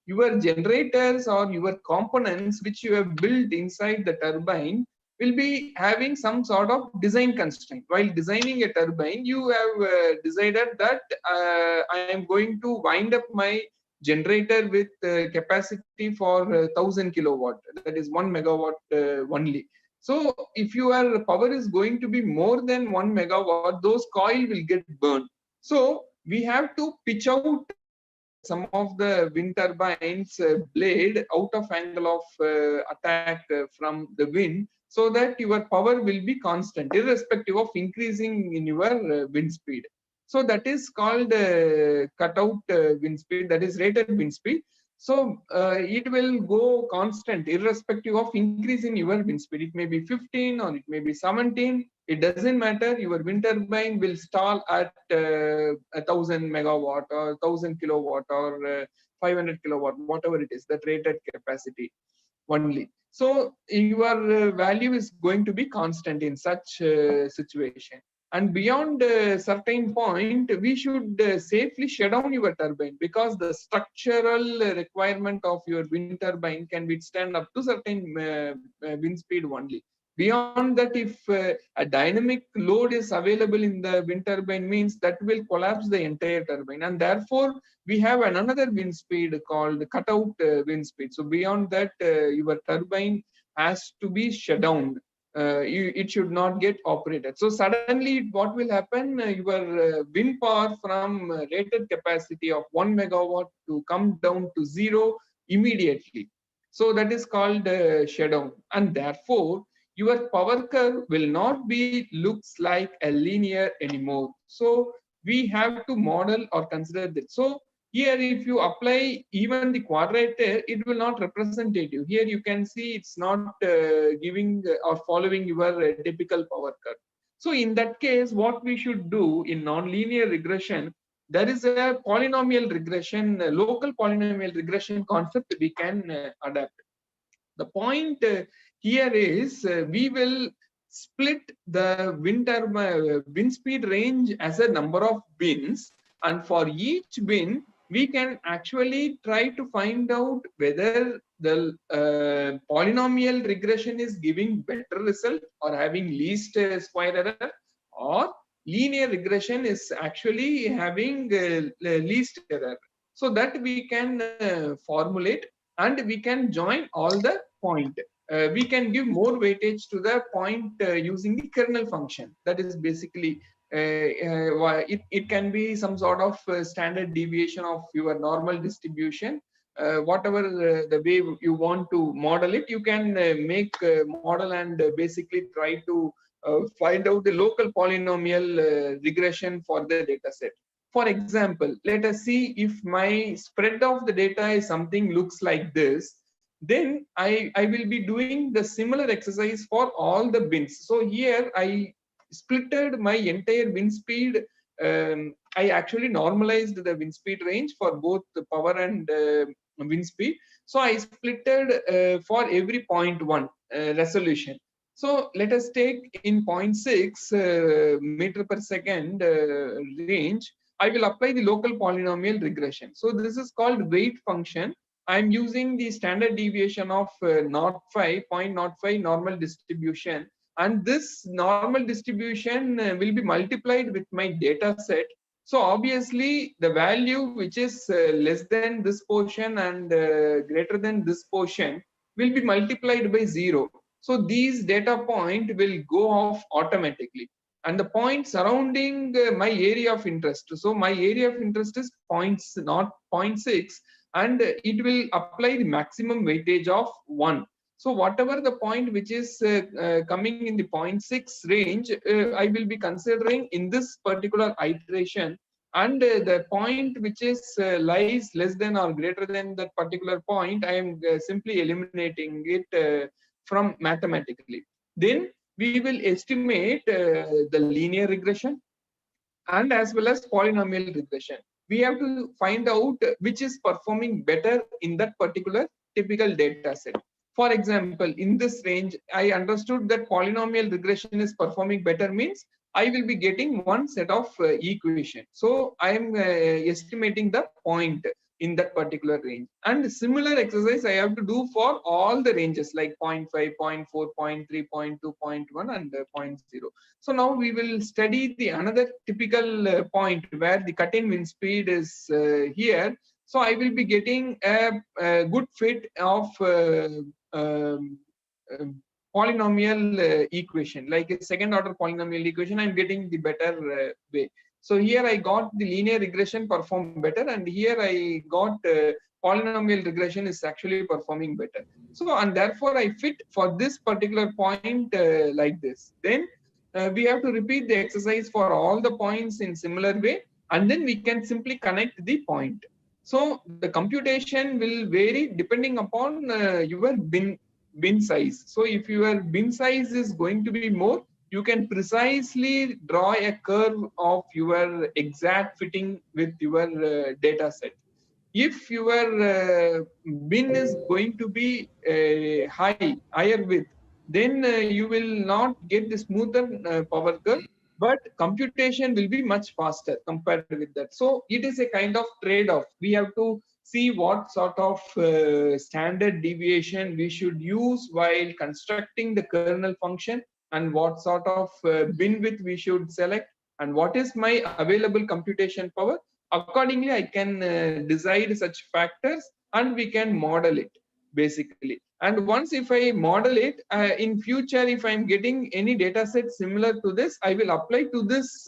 your generators or your components which you have built inside the turbine will be having some sort of design constraint. While designing a turbine, you have decided that I am going to wind up my generator with capacity for 1000 kilowatt, that is 1 megawatt only. So if your power is going to be more than 1 megawatt, those coil will get burned. So we have to pitch out some of the wind turbines blade out of angle of attack from the wind, so that your power will be constant irrespective of increasing in your wind speed. So that is called cutout wind speed, that is rated wind speed. So it will go constant irrespective of increase in your wind speed. It may be 15 or it may be 17. It doesn't matter. Your wind turbine will stall at 1000 megawatt or 1000 kilowatt or 500 kilowatt, whatever it is, that rated capacity only. So your value is going to be constant in such situation. And beyond a certain point, we should safely shut down your turbine, because the structural requirement of your wind turbine can withstand up to certain wind speed only. Beyond that, if a dynamic load is available in the wind turbine, means that will collapse the entire turbine, and therefore we have another wind speed called cutout wind speed. So beyond that, your turbine has to be shut down. It should not get operated. So suddenly what will happen, your wind power from rated capacity of 1 megawatt to come down to zero immediately. So that is called shutdown, and therefore your power curve will not be looks like a linear anymore. So we have to model or consider that. So here, if you apply even the quadrature, it will not representative. Here you can see it's not giving or following your typical power curve. So in that case, what we should do in nonlinear regression, there is a polynomial regression, local polynomial regression concept we can adapt. The point here is we will split the wind speed range as a number of winds, and for each wind we can actually try to find out whether the polynomial regression is giving better result or having least square error, or linear regression is actually having least error. So that we can formulate, and we can join all the point. We can give more weightage to the point using the kernel function. That is basically it can be some sort of standard deviation of your normal distribution. Whatever the way you want to model it, you can make a model and basically try to find out the local polynomial regression for the data set. For example, let us see if my spread of the data is something looks like this, then I will be doing the similar exercise for all the bins. So here I splitted my entire wind speed. I actually normalized the wind speed range for both the power and wind speed. So I splitted for every 0.1 resolution. So let us take in 0.6 meter per second range. I will apply the local polynomial regression. So this is called weight function. I'm using the standard deviation of 0.05 normal distribution, and this normal distribution will be multiplied with my data set. So obviously the value which is less than this portion and greater than this portion will be multiplied by 0. So these data point will go off automatically, and the point surrounding my area of interest. So my area of interest is 0.6, and it will apply the maximum weightage of 1. So whatever the point which is coming in the 0.6 range, I will be considering in this particular iteration, and the point which is lies less than or greater than that particular point, I am simply eliminating it from mathematically. Then we will estimate the linear regression, and as well as polynomial regression. We have to find out which is performing better in that particular typical data set. For example, in this range, I understood that polynomial regression is performing better means I will be getting one set of equation. So I am estimating the point in that particular range. And similar exercise I have to do for all the ranges like 0.5, 0.4, 0.3, 0.2, 0.1 and 0.0. So now we will study the another typical point where the cut-in wind speed is here. So I will be getting a good fit of um, polynomial equation, like a second order polynomial equation. I'm getting the better way. So here I got the linear regression perform better, and here I got polynomial regression is actually performing better. So and therefore I fit for this particular point like this. Then we have to repeat the exercise for all the points in similar way, and then we can simply connect the point. So the computation will vary depending upon your bin size. So if your bin size is going to be more, you can precisely draw a curve of your exact fitting with your data set. If your bin is going to be higher width, then you will not get the smoother power curve, but computation will be much faster compared with that. So it is a kind of trade-off. We have to see what sort of standard deviation we should use while constructing the kernel function, and what sort of bin width we should select, and what is my available computation power. Accordingly, I can decide such factors and we can model it basically. And once if I model it, in future, if I'm getting any data set similar to this, I will apply to this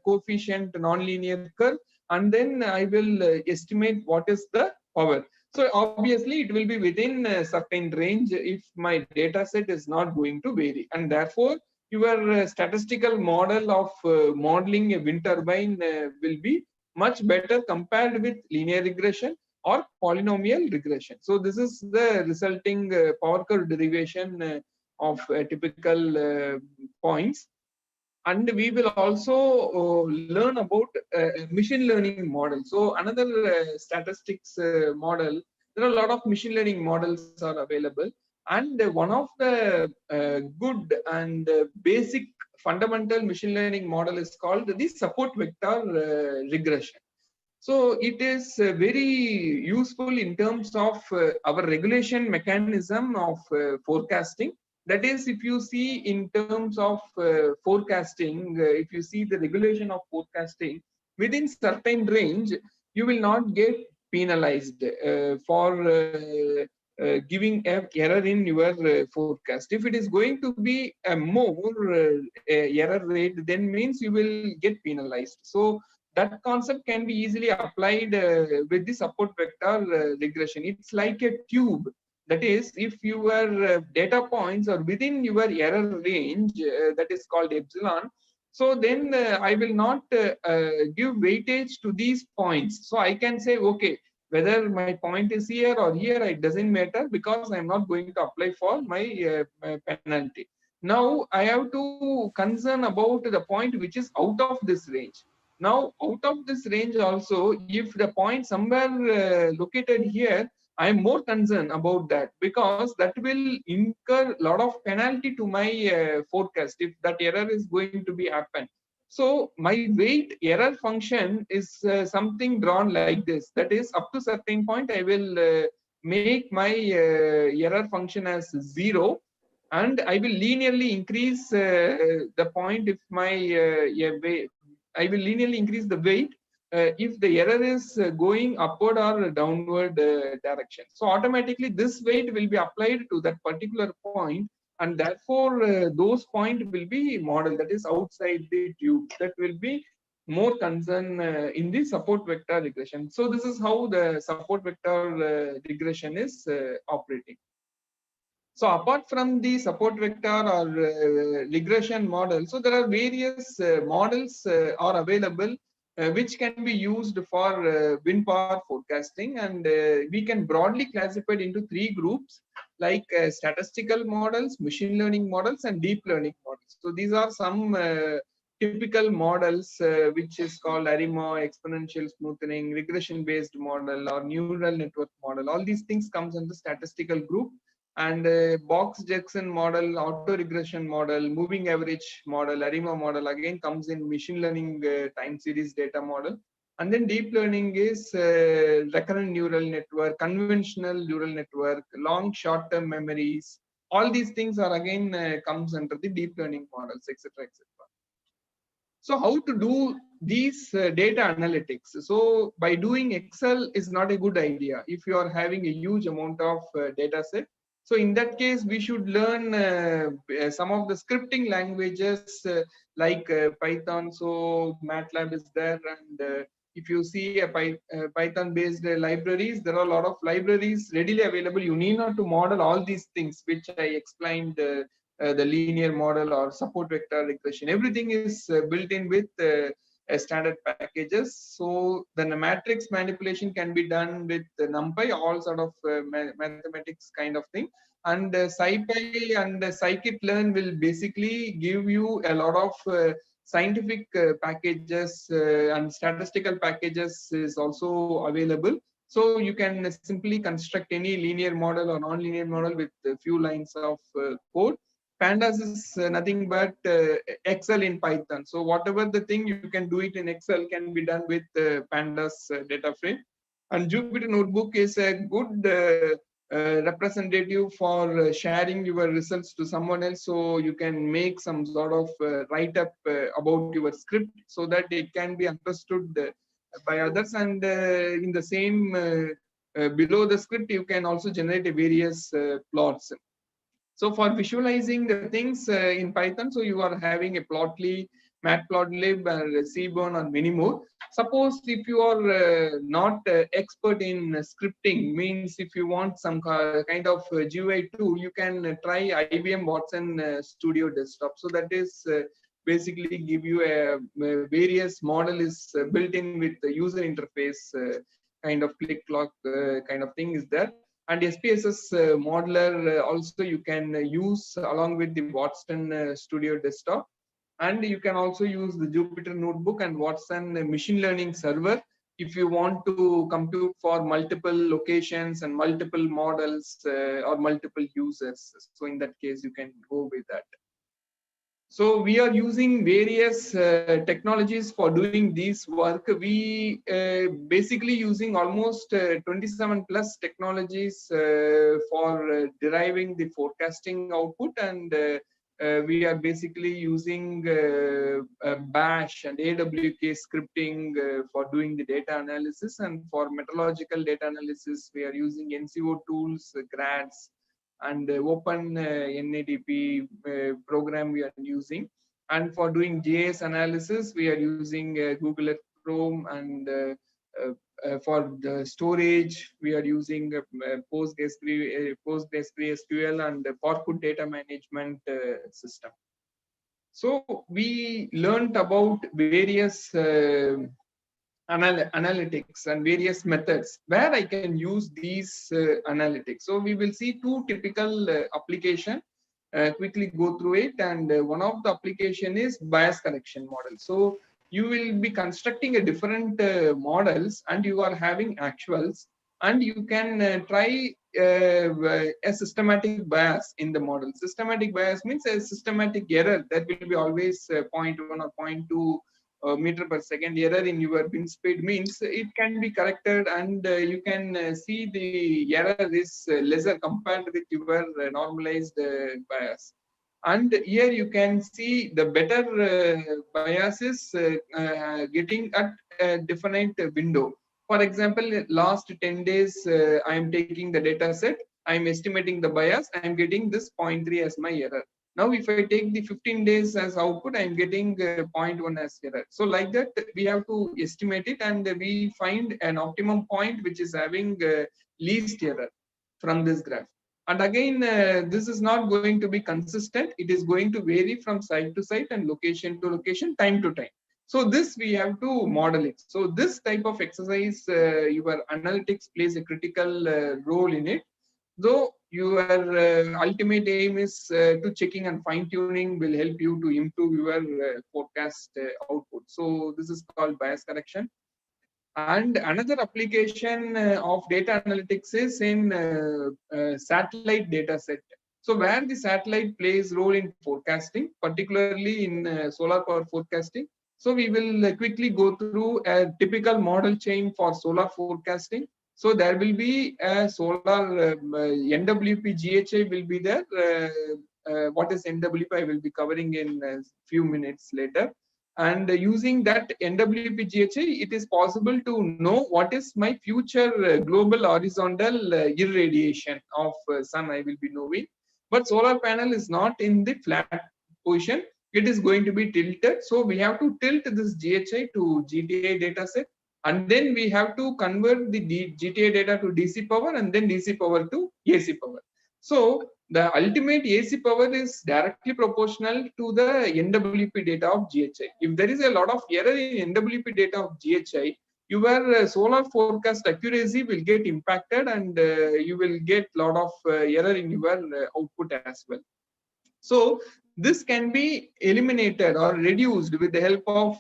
coefficient nonlinear curve, and then I will estimate what is the power. So obviously it will be within a certain range if my data set is not going to vary. And therefore, your statistical model of modeling a wind turbine will be much better compared with linear regression or polynomial regression. So this is the resulting power curve derivation of typical points. And we will also learn about machine learning model. So another statistics model, there are a lot of machine learning models are available, and one of the good and basic fundamental machine learning model is called the support vector regression. So it is very useful in terms of our regulation mechanism of forecasting. That is, if you see in terms of forecasting, if you see the regulation of forecasting within certain range, you will not get penalized for giving an error in your forecast. If it is going to be a more error rate, then means you will get penalized. So that concept can be easily applied with the support vector regression. It's like a tube. That is, if your data points are within your error range, that is called epsilon, so then I will not give weightage to these points. So I can say, okay, whether my point is here or here, it doesn't matter, because I'm not going to apply for my penalty. Now I have to concern about the point which is out of this range. Now, out of this range also, if the point somewhere located here, I am more concerned about that, because that will incur a lot of penalty to my forecast if that error is going to be happen. So my weight error function is something drawn like this. That is, up to certain point, I will make my error function as 0, and I will linearly increase the point if my I will linearly increase the weight if the error is going upward or downward direction. So automatically this weight will be applied to that particular point, and therefore those points will be modeled, that is outside the tube. That will be more concern in the support vector regression. So this is how the support vector regression is operating. So apart from the support vector or regression model, so there are various models are available which can be used for wind power forecasting, and we can broadly classify it into 3 groups, like statistical models, machine learning models, and deep learning models. So these are some typical models, which is called ARIMA, exponential smoothing, regression-based model, or neural network model. All these things comes under statistical group. And Box-Jackson model, auto-regression model, moving average model, ARIMA model again comes in machine learning time series data model. And then deep learning is recurrent neural network, conventional neural network, long short-term memories. All these things are again comes under the deep learning models, etc., etc. So how to do these data analytics? So by doing Excel is not a good idea if you are having a huge amount of data set. So in that case, we should learn some of the scripting languages like Python. So MATLAB is there, and if you see a Python-based libraries, there are a lot of libraries readily available. You need not to model all these things, which I explained. The linear model or support vector regression, everything is built in with standard packages. So then the matrix manipulation can be done with NumPy, all sort of mathematics kind of thing. And SciPy and scikit-learn will basically give you a lot of scientific packages and statistical packages is also available. So you can simply construct any linear model or non-linear model with a few lines of code. Pandas is nothing but Excel in Python. So whatever the thing you can do it in Excel can be done with Pandas data frame. And Jupyter Notebook is a good representative for sharing your results to someone else. So you can make some sort of write-up about your script so that it can be understood by others. And in the same below the script, you can also generate various plots. So for visualizing the things in Python, so you are having a Plotly, Matplotlib, Seaborn, or many more. Suppose if you are not expert in scripting, means if you want some kind of GUI tool, you can try IBM Watson Studio Desktop. So that is basically give you a various model is built in with the user interface kind of click clock kind of thing is there. And SPSS modeler also you can use along with the Watson Studio Desktop. And you can also use the Jupyter Notebook and Watson machine learning server if you want to compute for multiple locations and multiple models or multiple users. So in that case, you can go with that. So we are using various technologies for doing this work. We basically using almost 27 plus technologies for deriving the forecasting output, and we are basically using Bash and AWK scripting for doing the data analysis, and for meteorological data analysis, we are using NCO tools, GRADS, and open NADP program we are using. And for doing GIS analysis, we are using Google Earth Chrome, and for the storage, we are using PostgreSQL and Parquet data management system. So we learned about various analytics and various methods where I can use these analytics. So we will see two typical application. Quickly go through it, and one of the application is bias correction model. So you will be constructing a different models, and you are having actuals, and you can try a systematic bias in the model. Systematic bias means a systematic error that will be always 0.1 or 0.2 meter per second error in your wind speed, means it can be corrected, and you can see the error is lesser compared with your normalized bias. And here you can see the better bias is getting at a different window. For example, last 10 days, I am taking the data set, I am estimating the bias, I am getting this 0.3 as my error. Now, if I take the 15 days as output, I'm getting 0.1 as error. So like that, we have to estimate it, and we find an optimum point which is having least error from this graph. And again, this is not going to be consistent. It is going to vary from site to site and location to location, time to time. So this we have to model it. So this type of exercise, your analytics plays a critical role in it. Though your ultimate aim is to checking and fine tuning will help you to improve your forecast output. So this is called bias correction. And another application of data analytics is in satellite data set. So where the satellite plays role in forecasting, particularly in solar power forecasting. So we will quickly go through a typical model chain for solar forecasting. So there will be a solar NWP GHI will be there. What is NWP? I will be covering in a few minutes later. And using that NWP GHI, it is possible to know what is my future global horizontal irradiation of sun I will be knowing. But solar panel is not in the flat position. It is going to be tilted. So we have to tilt this GHI to GTA data set. And then we have to convert the GTA data to DC power and then DC power to AC power. So the ultimate AC power is directly proportional to the NWP data of GHI. If there is a lot of error in NWP data of GHI, your solar forecast accuracy will get impacted and you will get a lot of error in your output as well. So this can be eliminated or reduced with the help of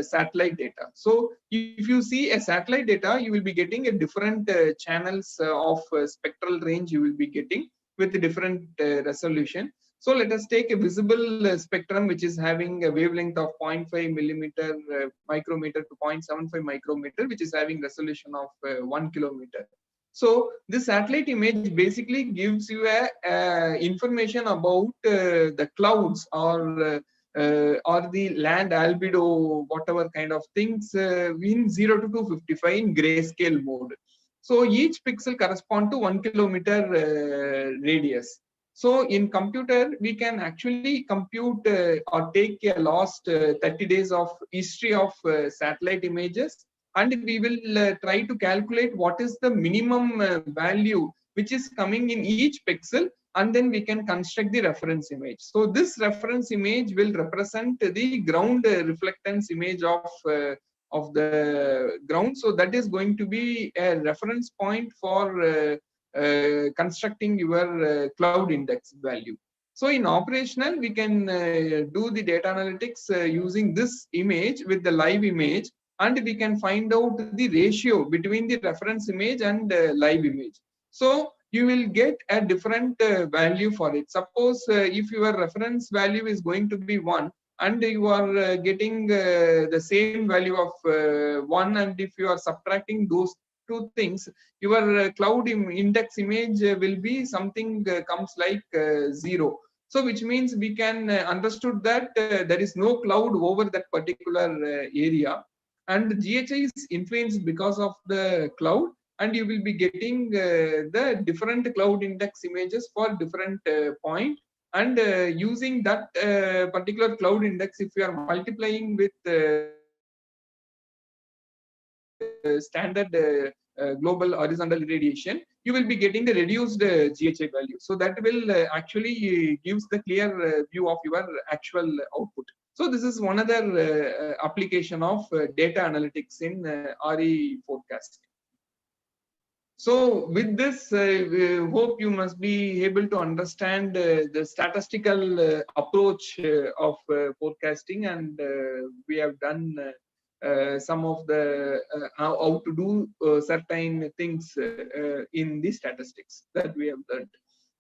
satellite data. So if you see a satellite data, you will be getting a different channels of spectral range you will be getting with different resolution. So let us take a visible spectrum which is having a wavelength of 0.5 millimeter micrometer to 0.75 micrometer, which is having resolution of 1 kilometer. So this satellite image basically gives you a information about the clouds or the land albedo, whatever kind of things in 0 to 255 in grayscale mode. So each pixel correspond to 1 kilometer radius. So in computer, we can actually compute or take a last 30 days of history of satellite images, and we will try to calculate what is the minimum value which is coming in each pixel, and then we can construct the reference image. So this reference image will represent the ground reflectance image of the ground. So that is going to be a reference point for constructing your cloud index value. So in operational, we can do the data analytics using this image with the live image, and we can find out the ratio between the reference image and live image. So you will get a different value for it. Suppose if your reference value is going to be 1 and you are getting the same value of 1, and if you are subtracting those two things, your cloud index image will be something comes like 0. So which means we can understood that there is no cloud over that particular area, and GHI is influenced because of the cloud, and you will be getting the different cloud index images for different point. And using that particular cloud index, if you are multiplying with standard global horizontal irradiation, you will be getting the reduced GHI value. So that will actually gives the clear view of your actual output. So this is one other application of data analytics in RE forecasting. So with this, we hope you must be able to understand the statistical approach of forecasting, and we have done some of the how to do certain things in the statistics that we have learned.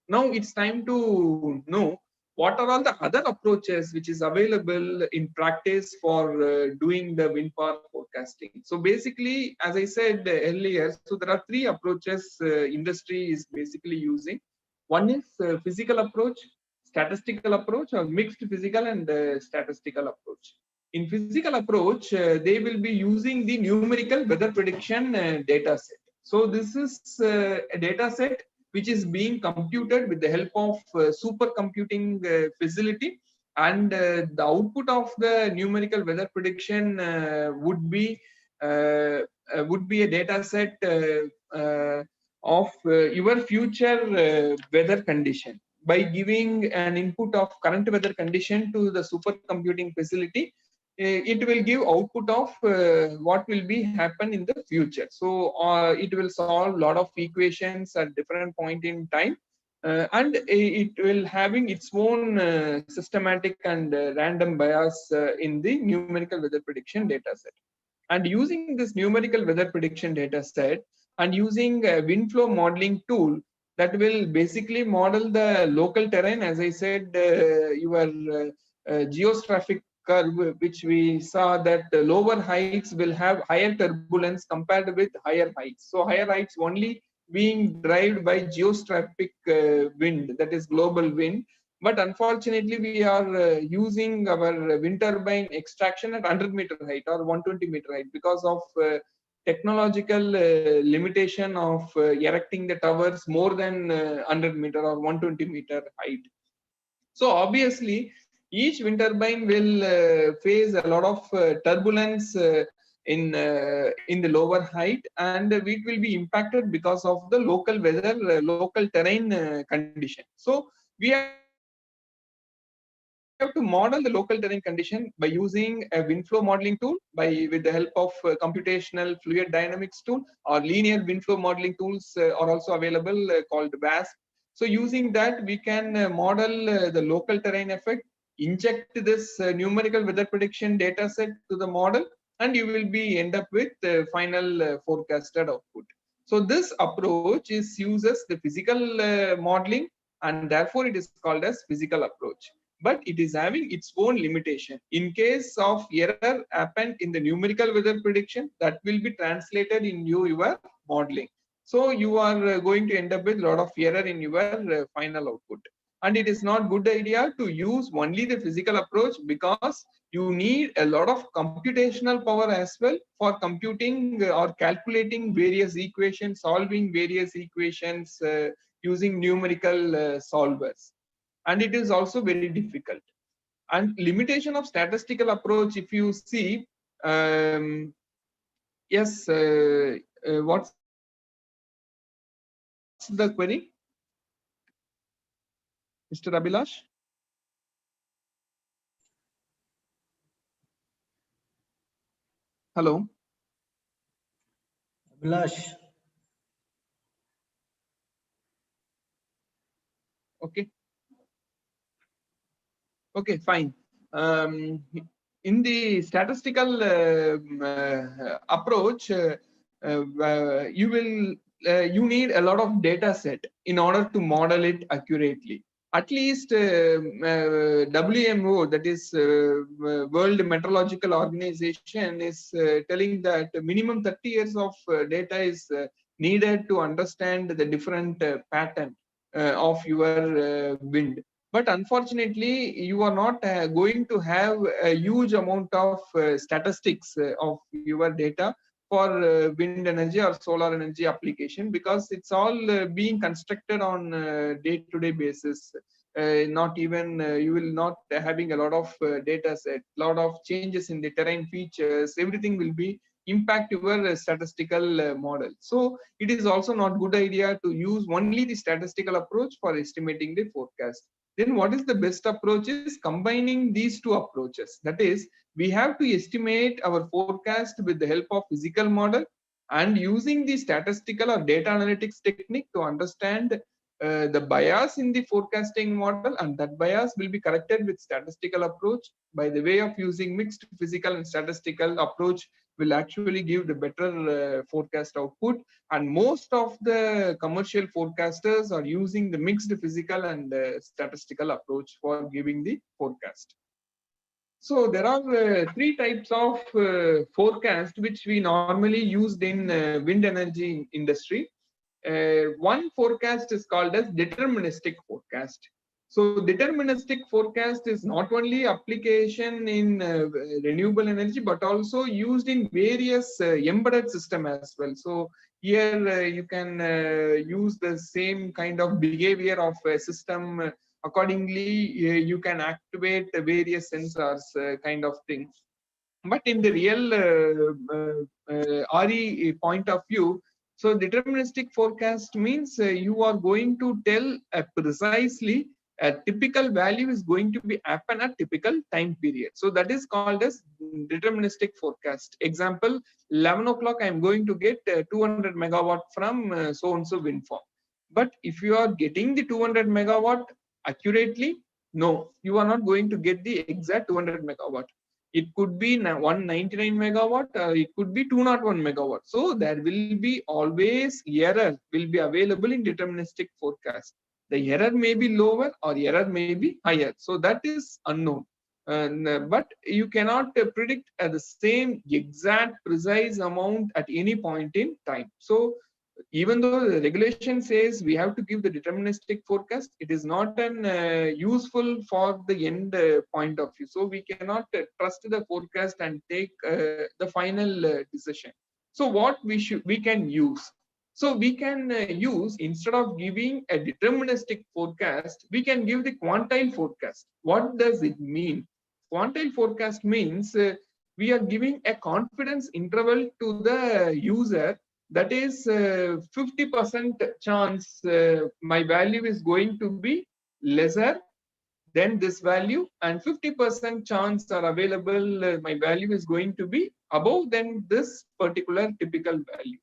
Now it's time to know what are all the other approaches which is available in practice for doing the wind power forecasting. So basically, as I said earlier, so there are 3 approaches industry is basically using. One is physical approach, statistical approach, or mixed physical and statistical approach. In physical approach, they will be using the numerical weather prediction data set. So this is a data set which is being computed with the help of supercomputing facility, and the output of the numerical weather prediction would be a data set of your future weather condition. By giving an input of current weather condition to the supercomputing facility, it will give output of what will be happen in the future. So it will solve a lot of equations at different point in time, and it will having its own systematic and random bias in the numerical weather prediction data set. And using this numerical weather prediction data set and using a wind flow modeling tool that will basically model the local terrain, as I said, your geostrophic curve, which we saw that lower heights will have higher turbulence compared with higher heights. So higher heights only being driven by geostrophic wind, that is global wind. But unfortunately, we are using our wind turbine extraction at 100-meter height or 120-meter height because of technological limitation of erecting the towers more than 100-meter or 120-meter height. So obviously, each wind turbine will face a lot of turbulence in the lower height, and it will be impacted because of the local weather, local terrain condition. So we have to model the local terrain condition by using a wind flow modeling tool with the help of computational fluid dynamics tool, or linear wind flow modeling tools are also available called WASP. So using that, we can model the local terrain effect, inject this numerical weather prediction data set to the model, and you will be end up with the final forecasted output. So this approach uses the physical modeling, and therefore it is called as physical approach. But it is having its own limitation. In case of error happened in the numerical weather prediction, that will be translated in your modeling. So you are going to end up with a lot of error in your final output. And it is not good idea to use only the physical approach, because you need a lot of computational power as well for computing or calculating various equations, solving various equations using numerical solvers. And it is also very difficult. And limitation of statistical approach, if you see, yes, what's the query, Mr. Abhilash? Hello. Abhilash. Okay. Okay, fine. In the statistical approach, you need a lot of data set in order to model it accurately. At least WMO, that is World Meteorological Organization, is telling that minimum 30 years of data is needed to understand the different pattern of your wind. But unfortunately, you are not going to have a huge amount of statistics of your data for wind energy or solar energy application, because it's all being constructed on day-to-day basis. Not even you will not having a lot of data set, lot of changes in the terrain features, everything will be impact your statistical model. So it is also not good idea to use only the statistical approach for estimating the forecast. Then what is the best approach is combining these two approaches. That is, we have to estimate our forecast with the help of physical model and using the statistical or data analytics technique to understand the bias in the forecasting model, and that bias will be corrected with statistical approach. By the way of using mixed physical and statistical approach will actually give the better forecast output, and most of the commercial forecasters are using the mixed physical and statistical approach for giving the forecast. So there are three types of forecast which we normally used in wind energy industry. One forecast is called as deterministic forecast. So deterministic forecast is not only application in renewable energy, but also used in various embedded system as well. So here you can use the same kind of behavior of a system. Accordingly, you can activate various sensors kind of things. But in the real RE point of view, so deterministic forecast means you are going to tell precisely a typical value is going to be happen at typical time period. So that is called as deterministic forecast. Example, 11 o'clock I am going to get 200 megawatt from so and so wind farm. But if you are getting the 200 megawatt accurately, no, you are not going to get the exact 200 megawatt. It could be 199 megawatt, it could be 201 megawatt. So there will be always error will be available in deterministic forecast. The error may be lower or error may be higher. So that is unknown. But you cannot predict the same exact precise amount at any point in time. So even though the regulation says we have to give the deterministic forecast, it is not an useful for the end point of view. So we cannot trust the forecast and take the final decision. So what we can use? So we can use, instead of giving a deterministic forecast, we can give the quantile forecast. What does it mean? Quantile forecast means we are giving a confidence interval to the user, that is 50% chance my value is going to be lesser than this value, and 50% chance are available my value is going to be above than this particular typical value.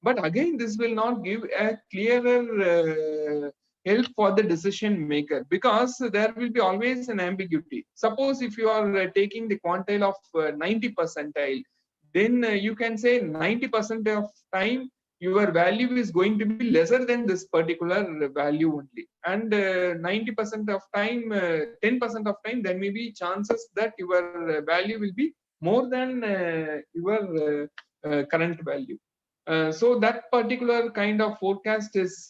But again, this will not give a clearer help for the decision maker, because there will be always an ambiguity. Suppose if you are taking the quantile of 90 percentile, then you can say 90% of time your value is going to be lesser than this particular value only, and 90% of time, 10% of time, there may be chances that your value will be more than your current value. So that particular kind of forecast is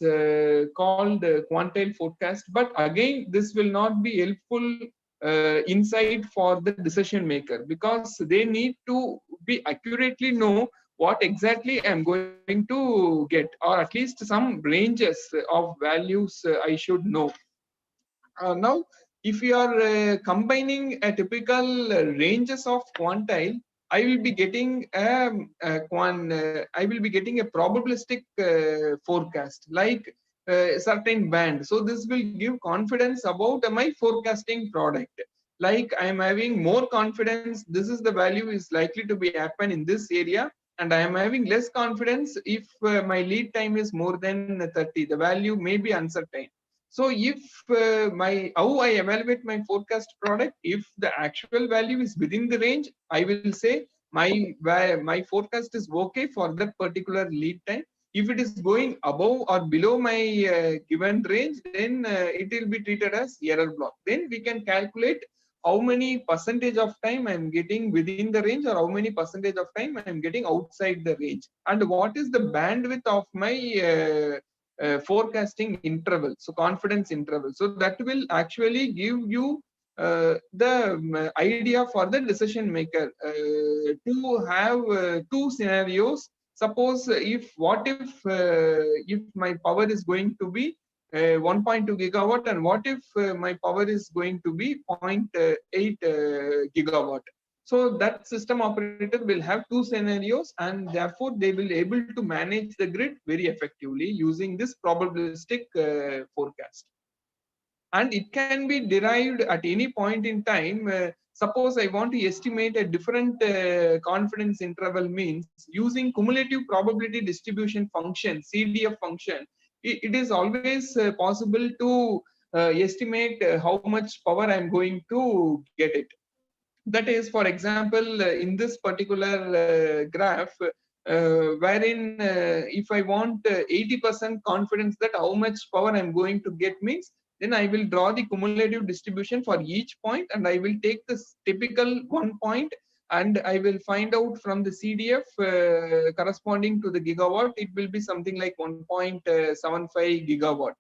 called quantile forecast. But again, this will not be helpful insight for the decision maker, because they need to be accurately know what exactly I'm going to get, or at least some ranges of values I should know. Now, if you are combining a typical ranges of quantile, I will be getting I will be getting a probabilistic forecast, like a certain band. So this will give confidence about my forecasting product. Like I am having more confidence, this is the value is likely to be happen in this area, and I am having less confidence if my lead time is more than 30. The value may be uncertain. So if how I evaluate my forecast product, if the actual value is within the range, I will say my forecast is okay for that particular lead time. If it is going above or below my given range, then it will be treated as error block. Then we can calculate how many percentage of time I am getting within the range, or how many percentage of time I am getting outside the range, and what is the bandwidth of my forecasting interval, so confidence interval. So that will actually give you the idea for the decision maker to have two scenarios. Suppose if my power is going to be 1.2 gigawatt, and what if my power is going to be 0.8 gigawatt. So that system operator will have two scenarios, and therefore they will able to manage the grid very effectively using this probabilistic forecast. And it can be derived at any point in time. Suppose I want to estimate a different confidence interval, means using cumulative probability distribution function, CDF function, it is always possible to estimate how much power I am going to get it. That is, for example, in this particular graph, wherein if I want 80% confidence that how much power I'm going to get, means then I will draw the cumulative distribution for each point, and I will take this typical 1 point, and I will find out from the CDF corresponding to the gigawatt, it will be something like 1.75 gigawatt.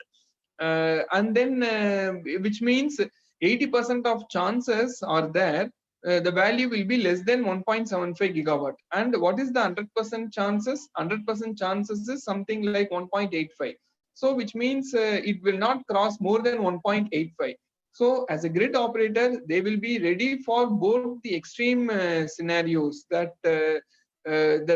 And then which means 80% of chances are there the value will be less than 1.75 gigawatt. And what is the 100% chances? 100% chances is something like 1.85. So which means it will not cross more than 1.85. So as a grid operator, they will be ready for both the extreme scenarios, that the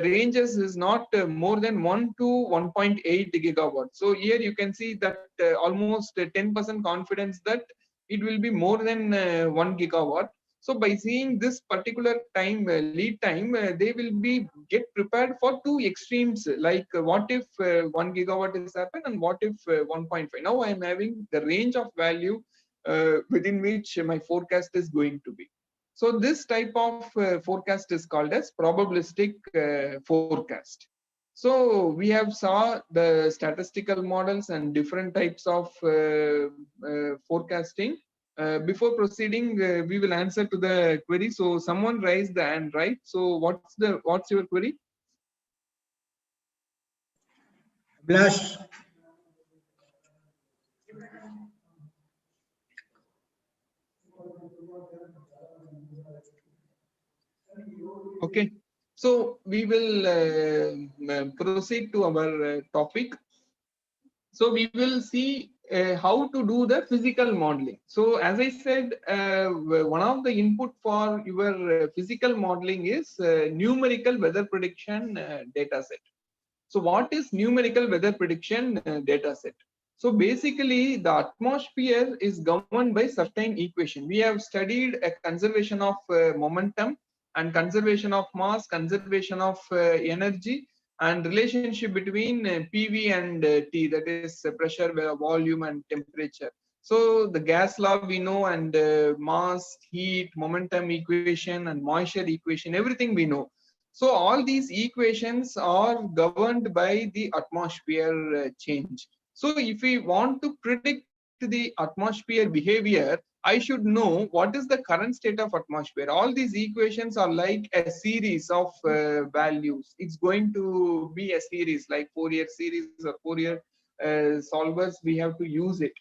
ranges is not more than 1 to 1.8 gigawatt. So here you can see that almost 10% confidence that it will be more than 1 gigawatt. So by seeing this particular time lead time, they will be get prepared for two extremes, like what if 1 gigawatt is happen and what if 1.5. Now I am having the range of value within which my forecast is going to be. So this type of forecast is called as probabilistic forecast. So we have saw the statistical models and different types of forecasting. Before proceeding, we will answer to the query. So someone raised the hand, right? So what's your query? Blush. Okay. So we will proceed to our topic. So we will see how to do the physical modeling. So as I said, one of the input for your physical modeling is numerical weather prediction data set. So what is numerical weather prediction data set? So basically the atmosphere is governed by certain equation. We have studied a conservation of momentum and conservation of mass, conservation of energy, and relationship between PV and T, that is pressure, volume, and temperature. So the gas law we know, and mass, heat, momentum equation, and moisture equation, everything we know. So all these equations are governed by the atmosphere change. So if we want to predict the atmosphere behavior, I should know what is the current state of atmosphere. All these equations are like a series of values. It's going to be a series like Fourier series or Fourier solvers. We have to use it.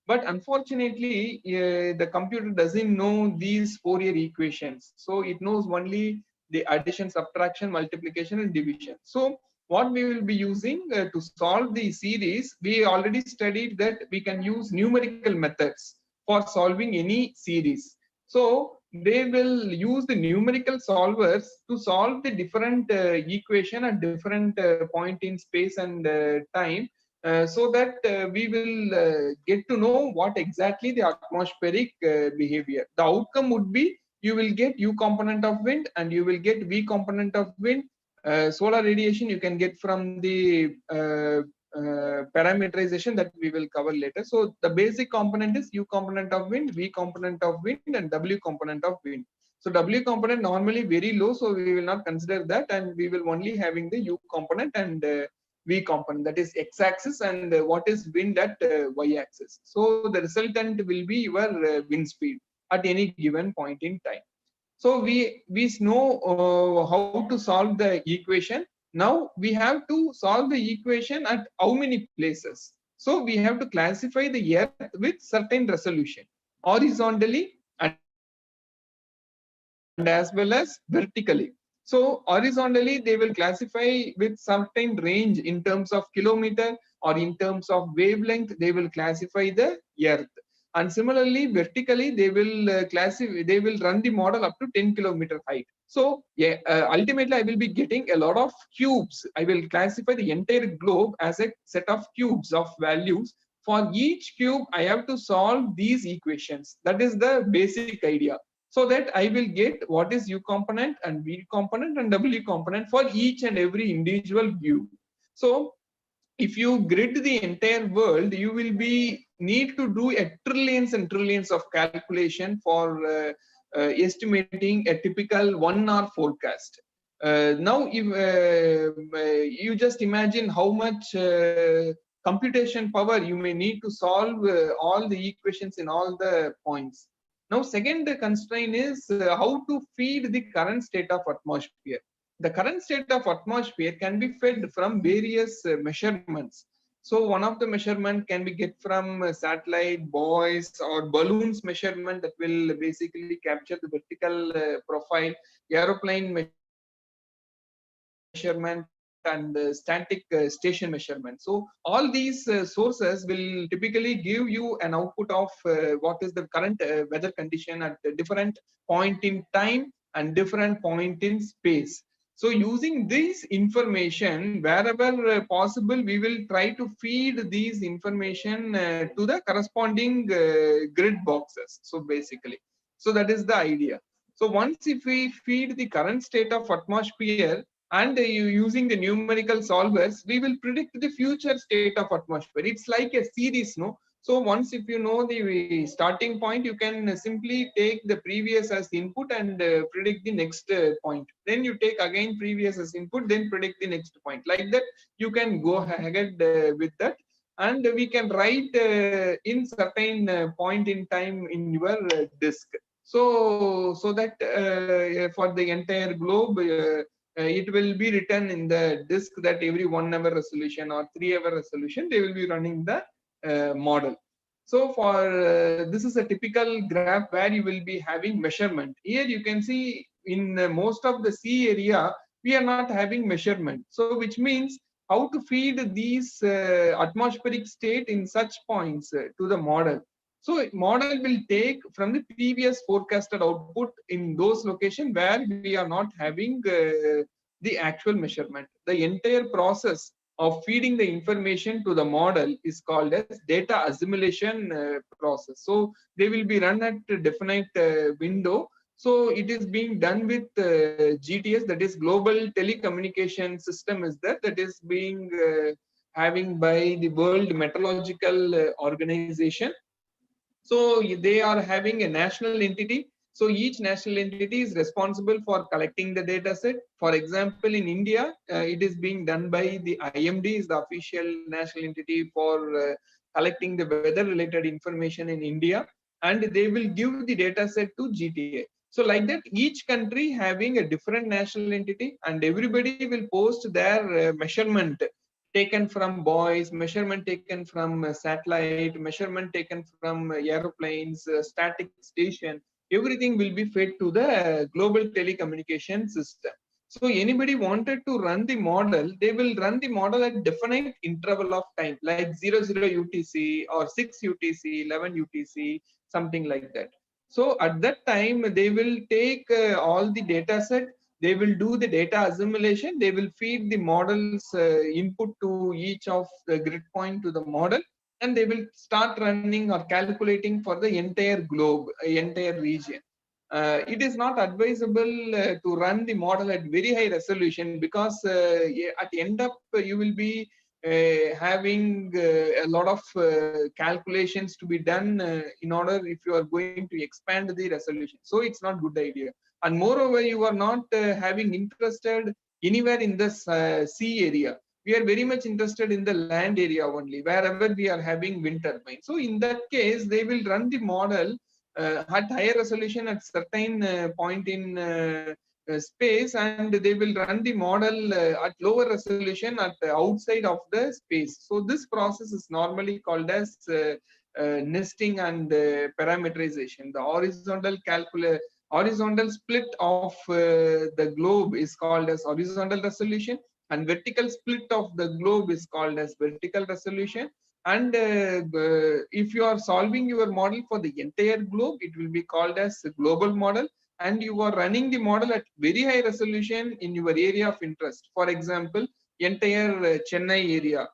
But unfortunately, the computer doesn't know these Fourier equations. So it knows only the addition, subtraction, multiplication, and division. So what we will be using to solve the series, we already studied that we can use numerical methods for solving any series. So they will use the numerical solvers to solve the different equation at different point in space and time, so that we will get to know what exactly the atmospheric behavior. The outcome would be you will get U component of wind and you will get V component of wind. Solar radiation you can get from the parameterization that we will cover later. So the basic component is U component of wind, V component of wind, and W component of wind. So W component normally very low, so we will not consider that, and we will only having the U component and V component, that is x-axis, and what is wind at y-axis. So the resultant will be your wind speed at any given point in time. So we know how to solve the equation. Now we have to solve the equation at how many places. So we have to classify the earth with certain resolution, horizontally and as well as vertically. So horizontally they will classify with certain range in terms of kilometer, or in terms of wavelength they will classify the earth. And similarly vertically they will classify, they will run the model up to 10 kilometer height. So yeah, ultimately I will be getting a lot of cubes. I will classify the entire globe as a set of cubes of values. For each cube I have to solve these equations. That is the basic idea, so that I will get what is U component and V component and W component for each and every individual view. So if you grid the entire world, you will be need to do a trillions and trillions of calculation for estimating a typical 1 hour forecast. Now if you just imagine how much computation power you may need to solve all the equations in all the points. Now second constraint is how to feed the current state of atmosphere. The current state of atmosphere can be fed from various measurements. So one of the measurement can be get from satellite, buoys, or balloons measurement that will basically capture the vertical profile, aeroplane measurement, and static station measurement. So all these sources will typically give you an output of what is the current weather condition at a different point in time and different point in space. So using this information, wherever possible, we will try to feed these information to the corresponding grid boxes. So basically, so that is the idea. So once if we feed the current state of atmosphere and using the numerical solvers, we will predict the future state of atmosphere. It's like a series, no? So once if you know the starting point, you can simply take the previous as input and predict the next point. Then you take again previous as input, then predict the next point. Like that, you can go ahead with that. And we can write in certain point in time in your disk. So that for the entire globe, it will be written in the disk that every 1 hour resolution or 3 hour resolution, they will be running the model. So for this is a typical graph where you will be having measurement. Here you can see in most of the sea area, we are not having measurement. So which means how to feed these atmospheric state in such points to the model. So model will take from the previous forecasted output in those locations where we are not having the actual measurement. The entire process of feeding the information to the model is called as data assimilation process. So they will be run at a definite window. So it is being done with GTS, that is Global Telecommunication System is there, that is being having by the World Meteorological Organization. So they are having a national entity. So each national entity is responsible for collecting the data set. For example, in India, it is being done by the IMD, is the official national entity for collecting the weather related information in India. And they will give the data set to GTA. So like that, each country having a different national entity, and everybody will post their measurement taken from buoys, measurement taken from satellite, measurement taken from aeroplanes, static station, everything will be fed to the global telecommunication system. So anybody wanted to run the model, they will run the model at definite interval of time, like 00 UTC or 6 UTC, 11 UTC, something like that. So at that time, they will take all the data set, they will do the data assimilation, they will feed the model's input to each of the grid point to the model, and they will start running or calculating for the entire globe, entire region. It is not advisable to run the model at very high resolution, because at the end up you will be having a lot of calculations to be done in order if you are going to expand the resolution. So it's not good idea. And moreover, you are not having interested anywhere in this sea area. We are very much interested in the land area only, wherever we are having wind turbines. So in that case, they will run the model at higher resolution at certain point in space, and they will run the model at lower resolution at outside of the space. So this process is normally called as nesting and parameterization. The horizontal split of the globe is called as horizontal resolution, and vertical split of the globe is called as vertical resolution. And if you are solving your model for the entire globe, it will be called as a global model. And you are running the model at very high resolution in your area of interest. For example, entire Chennai area,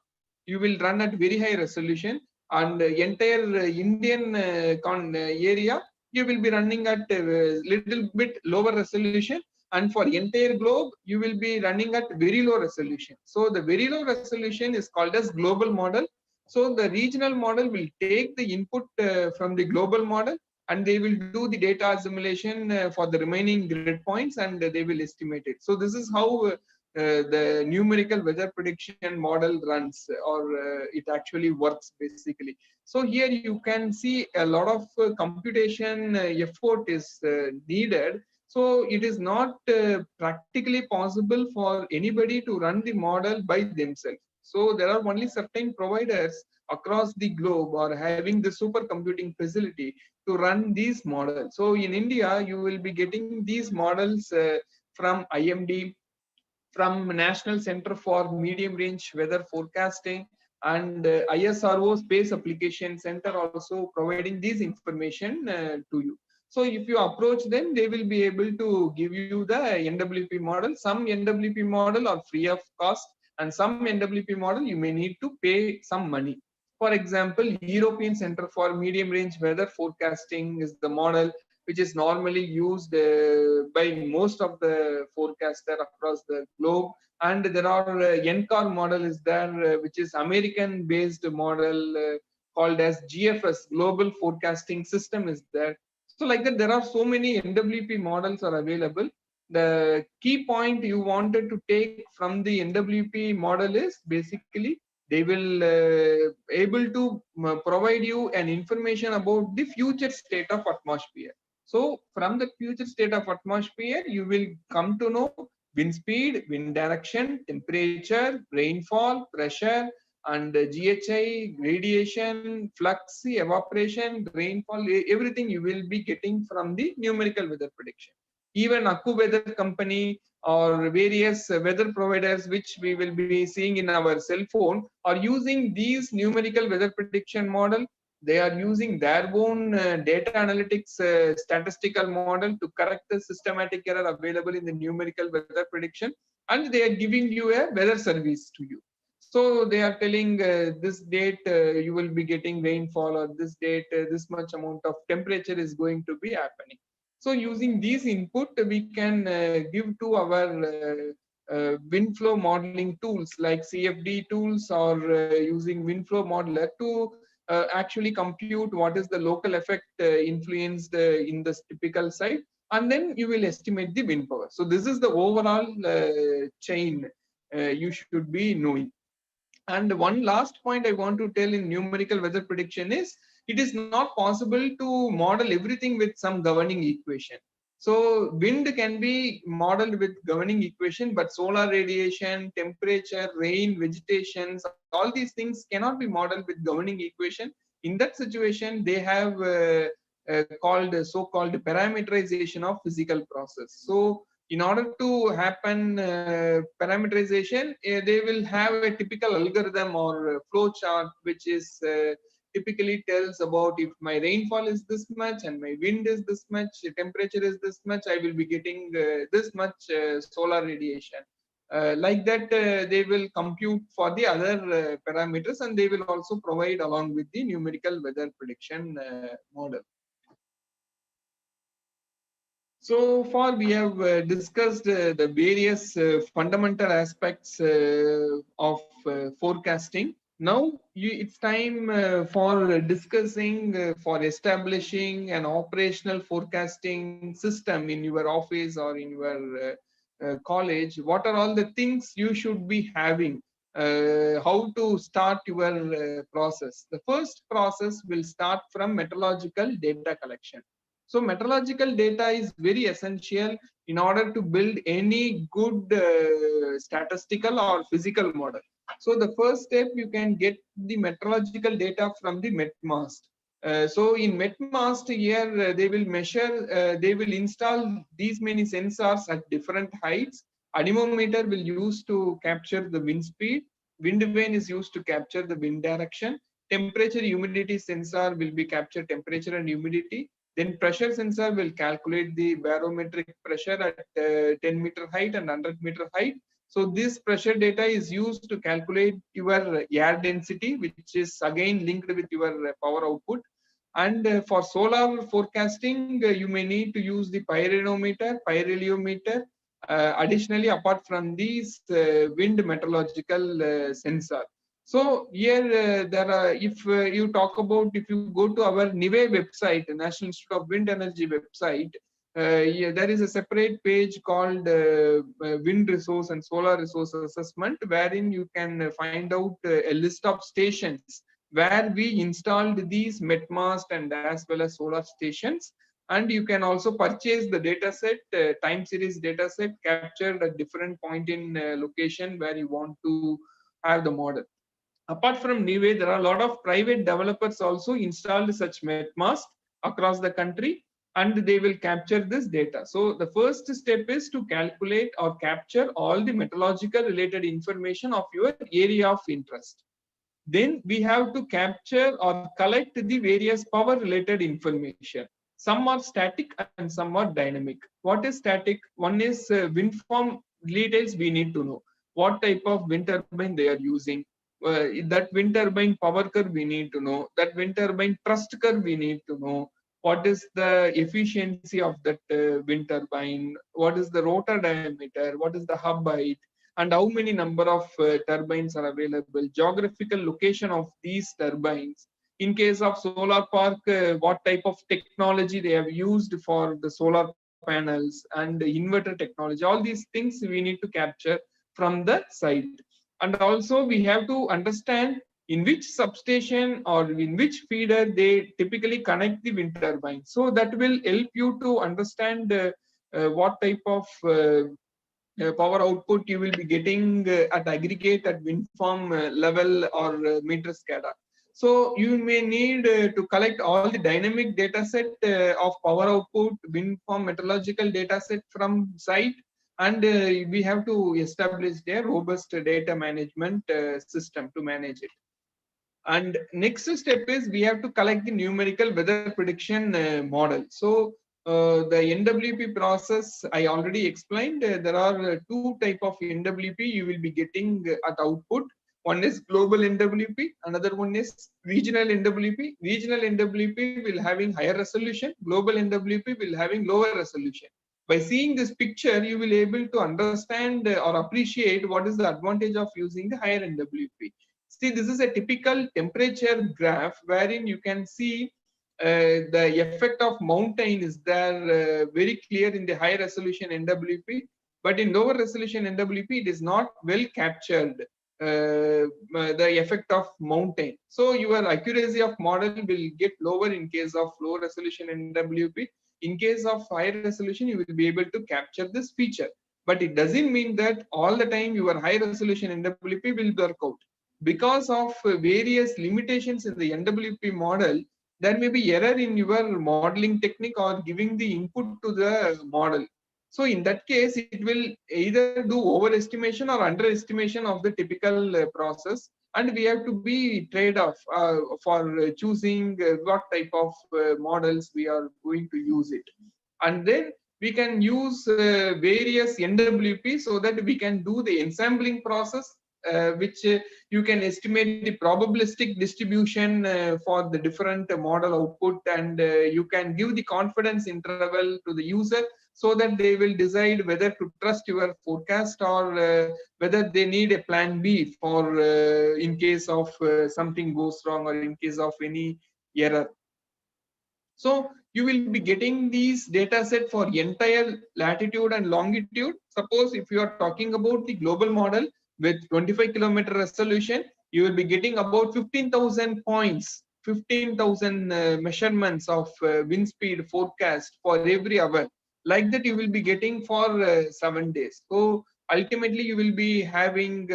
you will run at very high resolution, and entire Indian area, you will be running at a little bit lower resolution. And for entire globe, you will be running at very low resolution. So the very low resolution is called as global model. So the regional model will take the input from the global model, and they will do the data assimilation for the remaining grid points, and they will estimate it. So this is how the numerical weather prediction model runs, or it actually works basically. So here you can see a lot of computation effort is needed. So it is not practically possible for anybody to run the model by themselves. So there are only certain providers across the globe are having the supercomputing facility to run these models. So in India, you will be getting these models from IMD, from National Center for Medium Range Weather Forecasting, and ISRO Space Application Center also providing this information to you. So if you approach them, they will be able to give you the NWP model. Some NWP model are free of cost, and some NWP model you may need to pay some money. For example, European Center for Medium Range Weather Forecasting is the model which is normally used by most of the forecaster across the globe. And there are NCAR model is there, which is American based model called as GFS, Global Forecasting System is there. So like that, there are so many NWP models are available. The key point you wanted to take from the NWP model is basically they will able to provide you an information about the future state of atmosphere. So from the future state of atmosphere, you will come to know wind speed, wind direction, temperature, rainfall, pressure, and GHI, radiation, flux, evaporation, rainfall, everything you will be getting from the numerical weather prediction. Even Akku Weather Company or various weather providers which we will be seeing in our cell phone are using these numerical weather prediction model. They are using their own data analytics statistical model to correct the systematic error available in the numerical weather prediction, and they are giving you a weather service to you. So they are telling this date you will be getting rainfall, or this date this much amount of temperature is going to be happening. So using these input, we can give to our wind flow modeling tools like CFD tools, or using wind flow modeler to actually compute what is the local effect influenced in this typical site, and then you will estimate the wind power. So this is the overall chain you should be knowing. And one last point I want to tell in numerical weather prediction is it is not possible to model everything with some governing equation. So wind can be modeled with governing equation, but solar radiation, temperature, rain, vegetations, all these things cannot be modeled with governing equation. In that situation, they have so-called parameterization of physical process. So in order to happen parameterization, they will have a typical algorithm or flow chart, which is typically tells about if my rainfall is this much and my wind is this much, temperature is this much, I will be getting this much solar radiation. Like that, they will compute for the other parameters, and they will also provide along with the numerical weather prediction model. So far, we have discussed the various fundamental aspects of forecasting. Now, it's time for discussing, for establishing an operational forecasting system in your office or in your college. What are all the things you should be having? How to start your process? The first process will start from meteorological data collection. So meteorological data is very essential in order to build any good statistical or physical model. So the first step, you can get the meteorological data from the MetMast. So in MetMast here, they will measure, they will install these many sensors at different heights. Anemometer will use to capture the wind speed. Wind vane is used to capture the wind direction. Temperature humidity sensor will be capture temperature and humidity. Then pressure sensor will calculate the barometric pressure at 10-meter height and 100-meter height. So this pressure data is used to calculate your air density, which is again linked with your power output. And for solar forecasting, you may need to use the pyranometer, pyrheliometer. Additionally, apart from these wind meteorological sensor. So here there are, if you talk about, if you go to our NIWE website, the National Institute of Wind Energy website, yeah, there is a separate page called Wind Resource and Solar Resource Assessment, wherein you can find out a list of stations where we installed these MetMast and as well as solar stations. And you can also purchase the data set, time series data set captured at different point in location where you want to have the model. Apart from NIWE, there are a lot of private developers also installed such MetMast across the country, and they will capture this data. So the first step is to calculate or capture all the meteorological related information of your area of interest. Then we have to capture or collect the various power related information. Some are static and some are dynamic. What is static? One is wind farm details we need to know. What type of wind turbine they are using. That wind turbine power curve we need to know. That wind turbine thrust curve we need to know. What is the efficiency of that wind turbine? What is the rotor diameter? What is the hub height? And how many number of turbines are available? Geographical location of these turbines. In case of solar park, what type of technology they have used for the solar panels and the inverter technology. All these things we need to capture from the site. And also we have to understand in which substation or in which feeder they typically connect the wind turbine. So that will help you to understand what type of power output you will be getting at aggregate, at wind farm level or meter SCADA. So you may need to collect all the dynamic data set of power output, wind farm meteorological data set from site, and we have to establish a robust data management system to manage it. And next step is we have to collect the numerical weather prediction model. So the NWP process I already explained. There are two type of NWP you will be getting at output. One is global NWP, another one is regional NWP. Regional NWP will having higher resolution, global NWP will having lower resolution. By seeing this picture, you will able to understand or appreciate what is the advantage of using the higher NWP. See, this is a typical temperature graph wherein you can see the effect of mountain is there very clear in the high resolution NWP, but in lower resolution NWP, it is not well captured the effect of mountain. So your accuracy of model will get lower in case of low resolution NWP. In case of high resolution, you will be able to capture this feature. But it doesn't mean that all the time your high resolution NWP will work out. Because of various limitations in the NWP model, there may be error in your modeling technique or giving the input to the model. So in that case, it will either do overestimation or underestimation of the typical process. And we have to be trade-off for choosing what type of models we are going to use it. And then we can use various NWP so that we can do the ensembling process, which you can estimate the probabilistic distribution for the different model output, and you can give the confidence interval to the user so that they will decide whether to trust your forecast or whether they need a plan B for in case of something goes wrong or in case of any error. So you will be getting these data set for entire latitude and longitude. Suppose if you are talking about the global model with 25 kilometer resolution, you will be getting about 15,000 points, 15,000 measurements of wind speed forecast for every hour. Like that you will be getting for 7 days. So ultimately you will be having,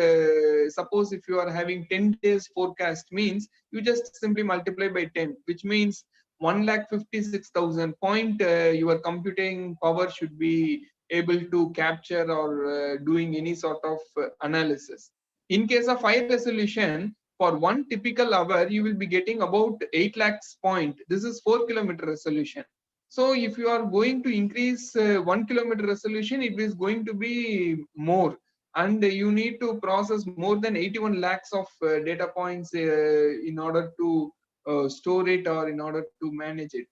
suppose if you are having 10 days forecast means, you just simply multiply by 10, which means 1,56,000 point your computing power should be able to capture or doing any sort of analysis. In case of high resolution, for one typical hour, you will be getting about 8 lakhs point. This is 4 kilometer resolution. So if you are going to increase 1 kilometer resolution, it is going to be more. And you need to process more than 81 lakhs of data points in order to store it or in order to manage it,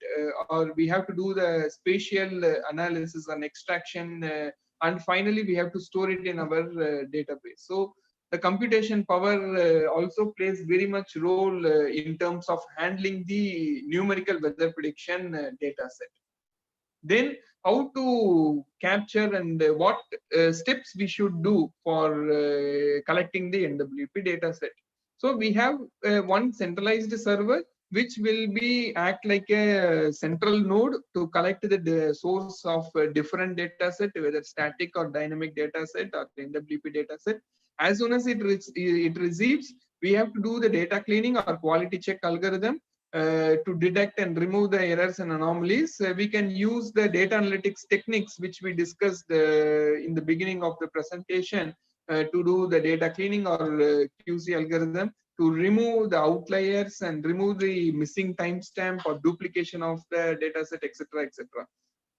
or we have to do the spatial analysis and extraction, and finally we have to store it in our database. So the computation power also plays very much role in terms of handling the numerical weather prediction data set. Then how to capture and what steps we should do for collecting the NWP data set. So we have one centralized server which will be act like a central node to collect the source of different data set, whether static or dynamic data set or NWP data set. As soon as it receives, we have to do the data cleaning or quality check algorithm to detect and remove the errors and anomalies. We can use the data analytics techniques which we discussed in the beginning of the presentation to do the data cleaning or QC algorithm to remove the outliers and remove the missing timestamp or duplication of the data set, etc., etc.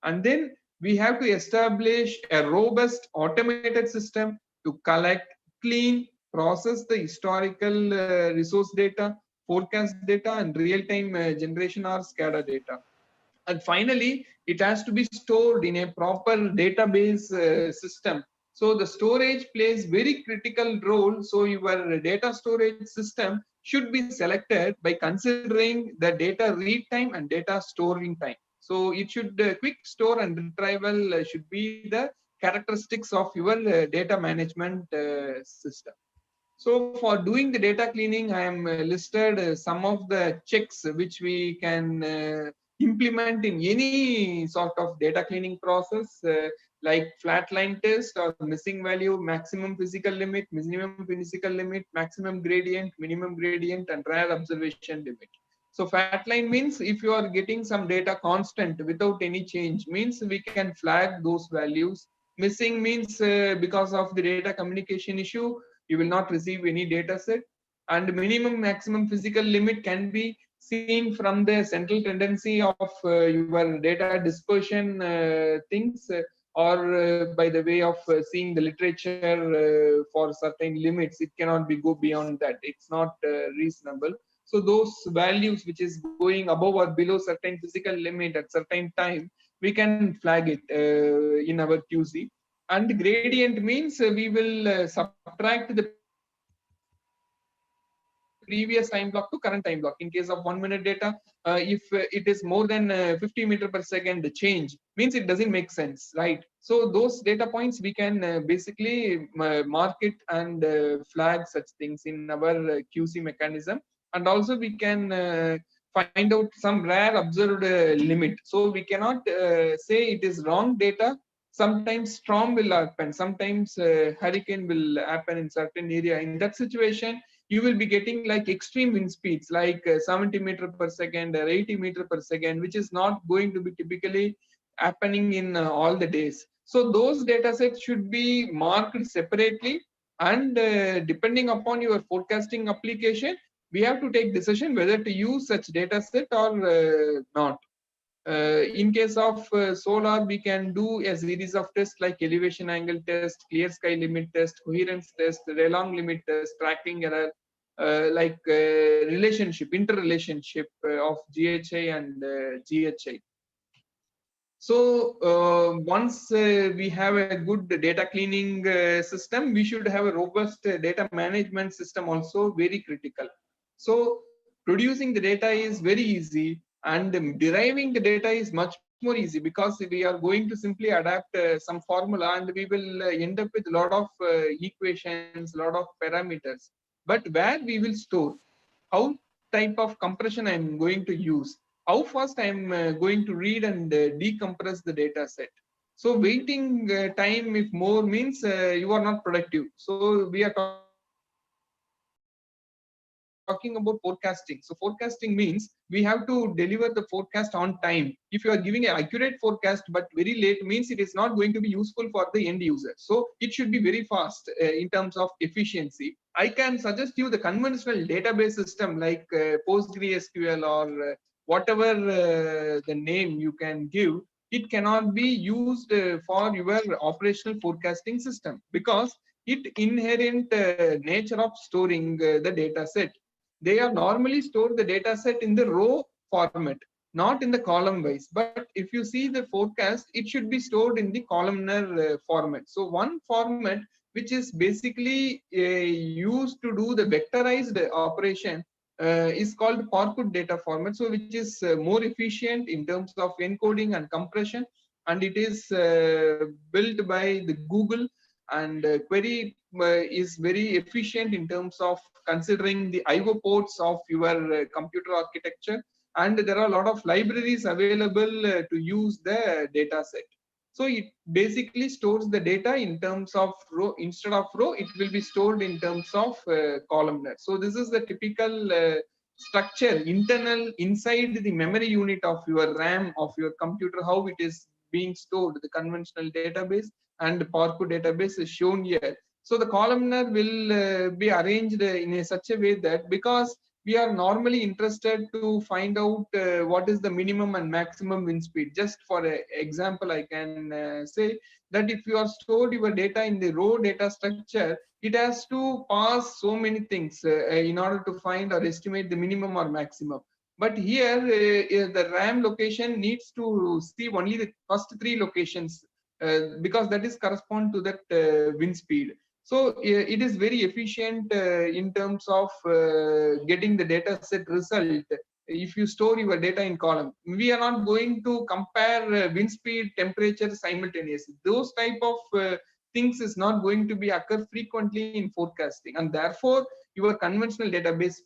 And then we have to establish a robust automated system to collect, clean, process the historical resource data, forecast data, and real-time generation or SCADA data. And finally, it has to be stored in a proper database system. So the storage plays very critical role. So your data storage system should be selected by considering the data read time and data storing time. So it should quick store and retrieval should be the characteristics of your data management system. So for doing the data cleaning, I am listed some of the checks which we can implement in any sort of data cleaning process, like flat line test or missing value, maximum physical limit, minimum physical limit, maximum gradient, minimum gradient, and rare observation limit. So flat line means if you are getting some data constant without any change, means we can flag those values. Missing means because of the data communication issue, you will not receive any data set. And minimum maximum physical limit can be seen from the central tendency of your data dispersion things, or by the way of seeing the literature for certain limits. It cannot be go beyond that. It's not reasonable. So those values which is going above or below certain physical limit at certain time, we can flag it in our QC. And gradient means we will subtract the previous time block to current time block. In case of 1 minute data, if it is more than 50 meter per second change, means it doesn't make sense, right? So those data points we can basically mark it and flag such things in our QC mechanism. And also we can find out some rare observed limit. So we cannot say it is wrong data. Sometimes storm will happen, sometimes hurricane will happen in certain area. In that situation, you will be getting like extreme wind speeds, like 70 meter per second or 80 meter per second, which is not going to be typically happening in all the days. So those data sets should be marked separately, and depending upon your forecasting application, we have to take decision whether to use such data set or not. In case of solar, we can do a series of tests like elevation angle test, clear sky limit test, coherence test, Relong limit test, tracking error, relationship, interrelationship of GHI and GHI. So once we have a good data cleaning system, we should have a robust data management system also, very critical. So producing the data is very easy, and deriving the data is much more easy, because we are going to simply adapt some formula, and we will end up with a lot of equations, a lot of parameters. But where we will store, how type of compression I am going to use, how fast I am going to read and decompress the data set. So waiting time if more means you are not productive. So we are talking about forecasting. So forecasting means we have to deliver the forecast on time. If you are giving an accurate forecast but very late, means it is not going to be useful for the end user. So it should be very fast in terms of efficiency. I can suggest you the conventional database system like PostgreSQL or whatever the name you can give. It cannot be used for your operational forecasting system, because it inherent nature of storing the data set. They are normally stored the data set in the row format, not in the column wise. But if you see the forecast, it should be stored in the columnar format. So one format which is basically used to do the vectorized operation is called Parquet data format. So which is more efficient in terms of encoding and compression, and it is built by the Google, and query is very efficient in terms of considering the IO ports of your computer architecture, and there are a lot of libraries available to use the data set. So it basically stores the data in terms of row. Instead of row, it will be stored in terms of columnar. So this is the typical structure internal inside the memory unit of your RAM of your computer, how it is being stored. The conventional database and Parquet database is shown here. So the columnar will be arranged in such a way that, because we are normally interested to find out what is the minimum and maximum wind speed. Just for example, I can say that if you are stored your data in the raw data structure, it has to pass so many things in order to find or estimate the minimum or maximum. But here the RAM location needs to see only the first 3 locations because that is correspond to that wind speed. So it is very efficient in terms of getting the data set result. If you store your data in column, we are not going to compare wind speed, temperature simultaneously. Those type of things is not going to be occur frequently in forecasting, and therefore your conventional database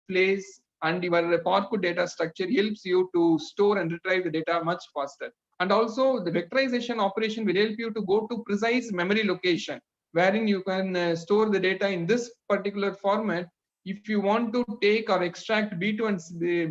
plays and your PowerPoint data structure helps you to store and retrieve the data much faster. And also the vectorization operation will help you to go to precise memory location, wherein you can store the data in this particular format. If you want to take or extract B2 and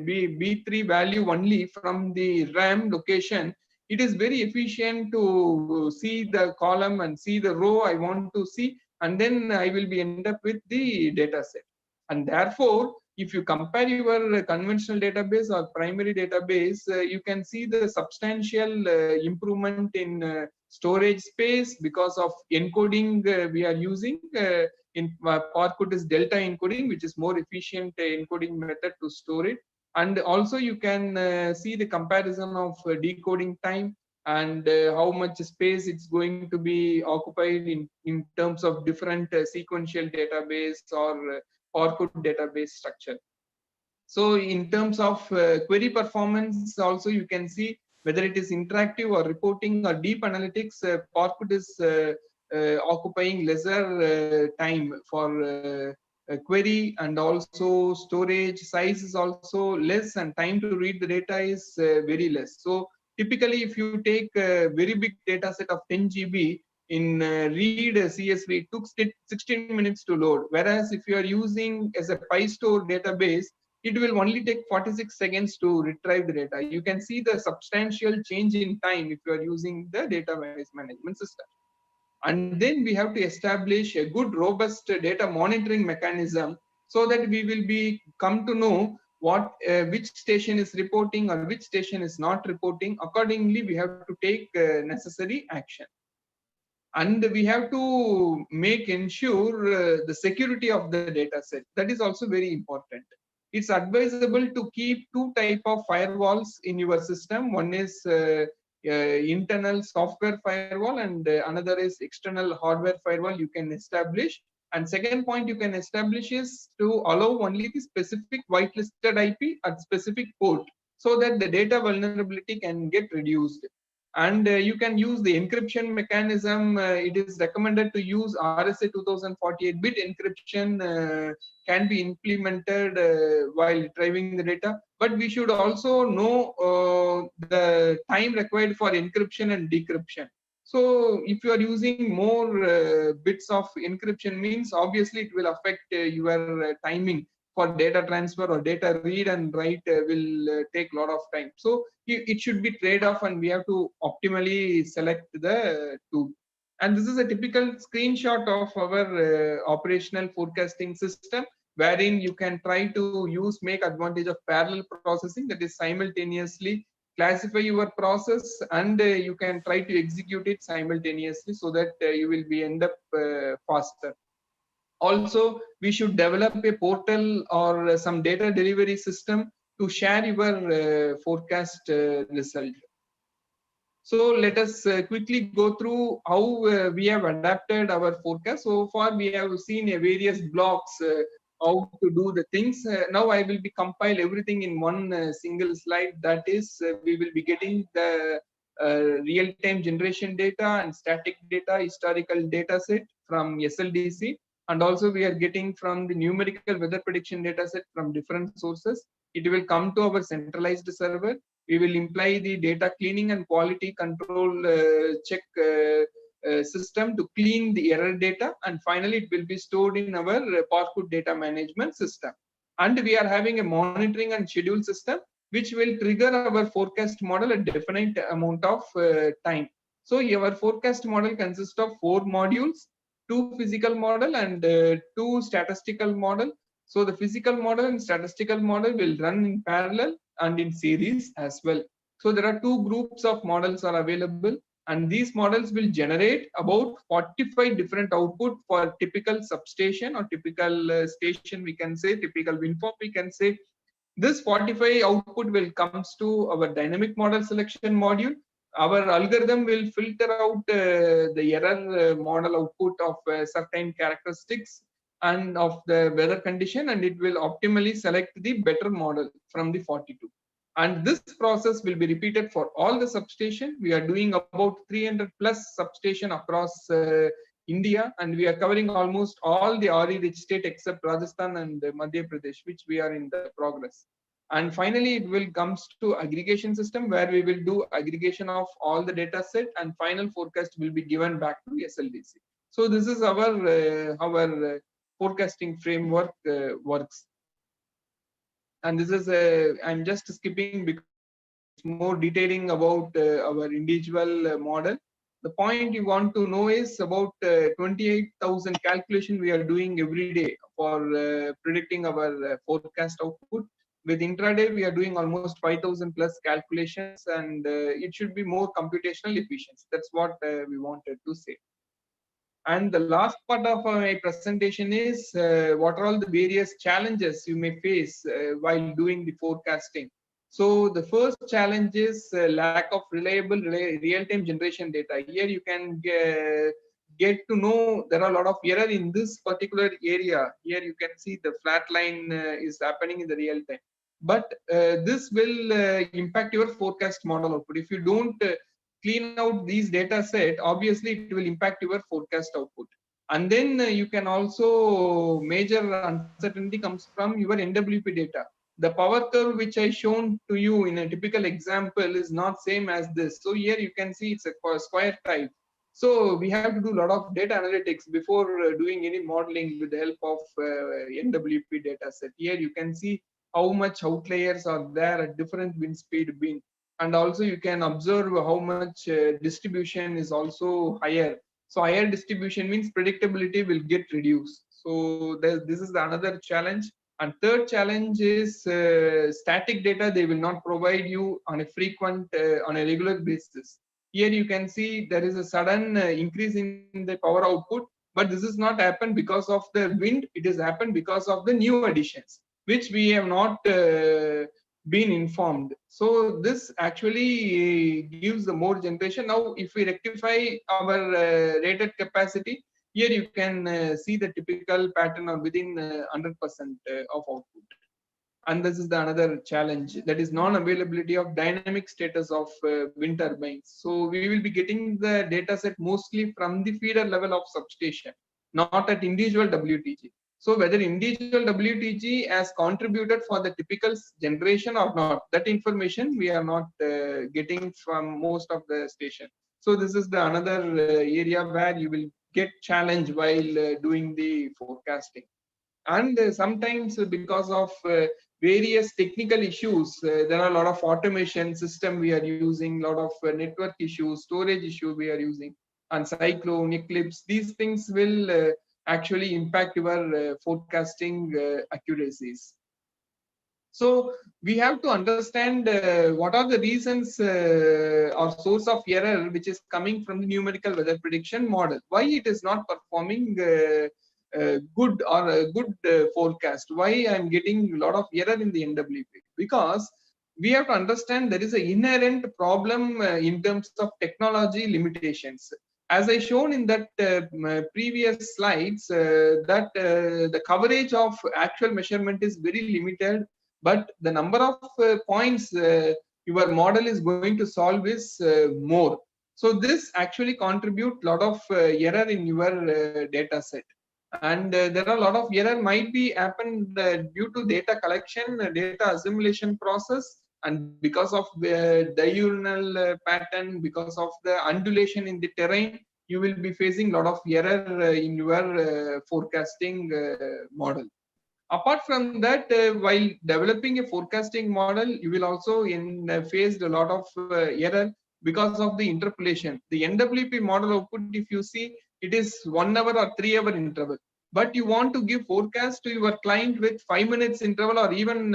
B3 value only from the RAM location, it is very efficient to see the column and see the row I want to see, and then I will be end up with the data set. And therefore, if you compare your conventional database or primary database, you can see the substantial improvement in storage space because of encoding we are using. In PowerPoint is delta encoding, which is more efficient encoding method to store it. And also you can see the comparison of decoding time and how much space it's going to be occupied in terms of different sequential database or PowerPoint database structure. So in terms of query performance, also you can see whether it is interactive or reporting or deep analytics, PowerPoint is occupying lesser time for query, and also storage size is also less, and time to read the data is very less. So typically, if you take a very big data set of 10 GB, in read CSV, it took 16 minutes to load. Whereas if you are using as a PyStore database, it will only take 46 seconds to retrieve the data. You can see the substantial change in time if you are using the database management system. And then we have to establish a good, robust data monitoring mechanism so that we will be come to know what which station is reporting or which station is not reporting. Accordingly, we have to take necessary action. And we have to make ensure the security of the data set. That is also very important. It's advisable to keep 2 type of firewalls in your system. One is internal software firewall, and another is external hardware firewall you can establish. And second point you can establish is to allow only the specific whitelisted IP at specific port, so that the data vulnerability can get reduced. And you can use the encryption mechanism. It is recommended to use RSA 2048-bit encryption can be implemented while retrieving the data. But we should also know the time required for encryption and decryption. So if you are using more bits of encryption, means obviously it will affect your timing for data transfer or data read and write will take a lot of time. So it should be trade-off, and we have to optimally select the tool. And this is a typical screenshot of our operational forecasting system, wherein you can try to make advantage of parallel processing, that is simultaneously classify your process, and you can try to execute it simultaneously, so that you will be end up faster. Also, we should develop a portal or some data delivery system to share your forecast result. So let us quickly go through how we have adapted our forecast. So far, we have seen various blocks how to do the things. Now I will be compile everything in one single slide. That is, we will be getting the real-time generation data and static data, historical data set from SLDC. And also we are getting from the numerical weather prediction data set from different sources. It will come to our centralized server. We will imply the data cleaning and quality control check system to clean the error data. And finally, it will be stored in our PowerPoint data management system. And we are having a monitoring and schedule system, which will trigger our forecast model a definite amount of time. So your forecast model consists of 4 modules, 2 physical model and 2 statistical model. So the physical model and statistical model will run in parallel and in series as well. So there are 2 groups of models are available, and these models will generate about 45 different output for typical substation or typical station, we can say, typical wind farm, we can say. This 45 output will comes to our dynamic model selection module. Our algorithm will filter out the error model output of certain characteristics and of the weather condition, and it will optimally select the better model from the 42. And this process will be repeated for all the substation. We are doing about 300 plus substation across India, and we are covering almost all the RE rich state except Rajasthan and Madhya Pradesh, which we are in the progress. And finally, it will comes to aggregation system, where we will do aggregation of all the data set, and final forecast will be given back to SLDC. So this is our forecasting framework works. And this is I'm just skipping because it's more detailing about our individual model. The point you want to know is about 28,000 calculation we are doing every day for predicting our forecast output. With intraday, we are doing almost 5,000 plus calculations, and it should be more computational efficient. That's what we wanted to say. And the last part of my presentation is what are all the various challenges you may face while doing the forecasting. So the first challenge is lack of reliable real-time generation data. Here you can get to know there are a lot of error in this particular area. Here you can see the flat line is happening in the real time. But this will impact your forecast model output. If you don't clean out these data set, obviously it will impact your forecast output. And then you can also, major uncertainty comes from your NWP data. The power curve which I shown to you in a typical example is not same as this. So here you can see it's a square type. So we have to do a lot of data analytics before doing any modeling with the help of NWP data set. Here you can see how much outliers are there at different wind speed bin. And also you can observe how much distribution is also higher. So higher distribution means predictability will get reduced. So this is another challenge. And third challenge is static data they will not provide you on a frequent, on a regular basis. Here you can see there is a sudden increase in the power output, but this is not happened because of the wind. It has happened because of the new additions, which we have not been informed. So this actually gives the more generation. Now, if we rectify our rated capacity, here you can see the typical pattern or within 100% of output. And this is the another challenge, that is non-availability of dynamic status of wind turbines. So we will be getting the data set mostly from the feeder level of substation, not at individual WTG. So whether individual WTG has contributed for the typical generation or not, that information we are not getting from most of the station. So this is the another area where you will get challenged while doing the forecasting. And sometimes because of various technical issues, there are a lot of automation system we are using, a lot of network issues, storage issue we are using, and cyclone, eclipse, these things will actually impact your forecasting accuracies. So we have to understand what are the reasons or source of error which is coming from the numerical weather prediction model. Why it is not performing good or a good forecast? Why I'm getting a lot of error in the NWP? Because we have to understand there is an inherent problem in terms of technology limitations. As I shown in that previous slides, that the coverage of actual measurement is very limited, but the number of points your model is going to solve is more. So this actually contribute a lot of error in your data set. And there are a lot of error might be happened due to data collection, data assimilation process, and because of the diurnal pattern, because of the undulation in the terrain, you will be facing a lot of error in your forecasting model. Apart from that, while developing a forecasting model, you will also faced a lot of error because of the interpolation. The NWP model output, if you see, it is 1 hour or 3 hour interval. But you want to give forecast to your client with 5 minutes interval or even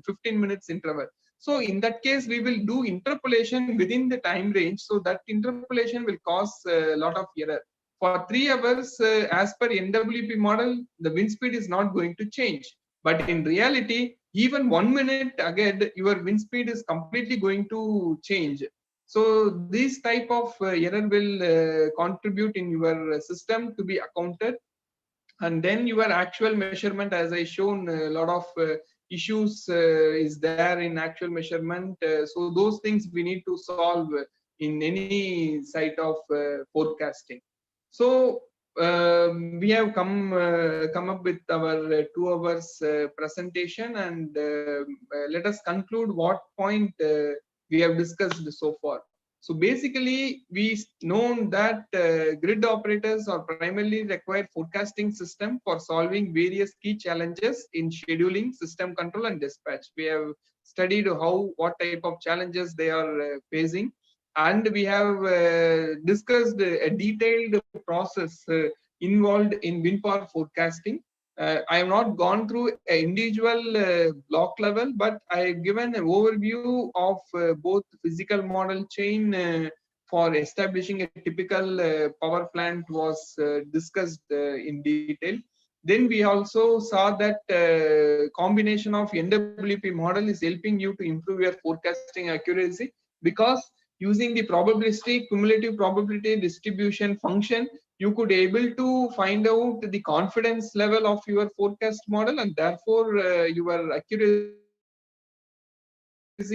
15 minutes interval. So in that case, we will do interpolation within the time range. So that interpolation will cause a lot of error. For 3 hours, as per NWP model, the wind speed is not going to change. But in reality, even 1 minute ahead, your wind speed is completely going to change. So this type of error will contribute in your system to be accounted. And then your actual measurement, as I shown, a lot of issues is there in actual measurement. So those things we need to solve in any site of forecasting. So we have come up with our 2 hours presentation, and let us conclude what point we have discussed so far. So basically, we know that grid operators are primarily require forecasting system for solving various key challenges in scheduling, system control, and dispatch. We have studied what type of challenges they are facing, and we have discussed a detailed process involved in wind power forecasting. I have not gone through an individual block level, but I have given an overview of both physical model chain for establishing a typical power plant was discussed in detail. Then we also saw that combination of NWP model is helping you to improve your forecasting accuracy, because using the probabilistic cumulative probability distribution function, you could able to find out the confidence level of your forecast model, and therefore your accuracy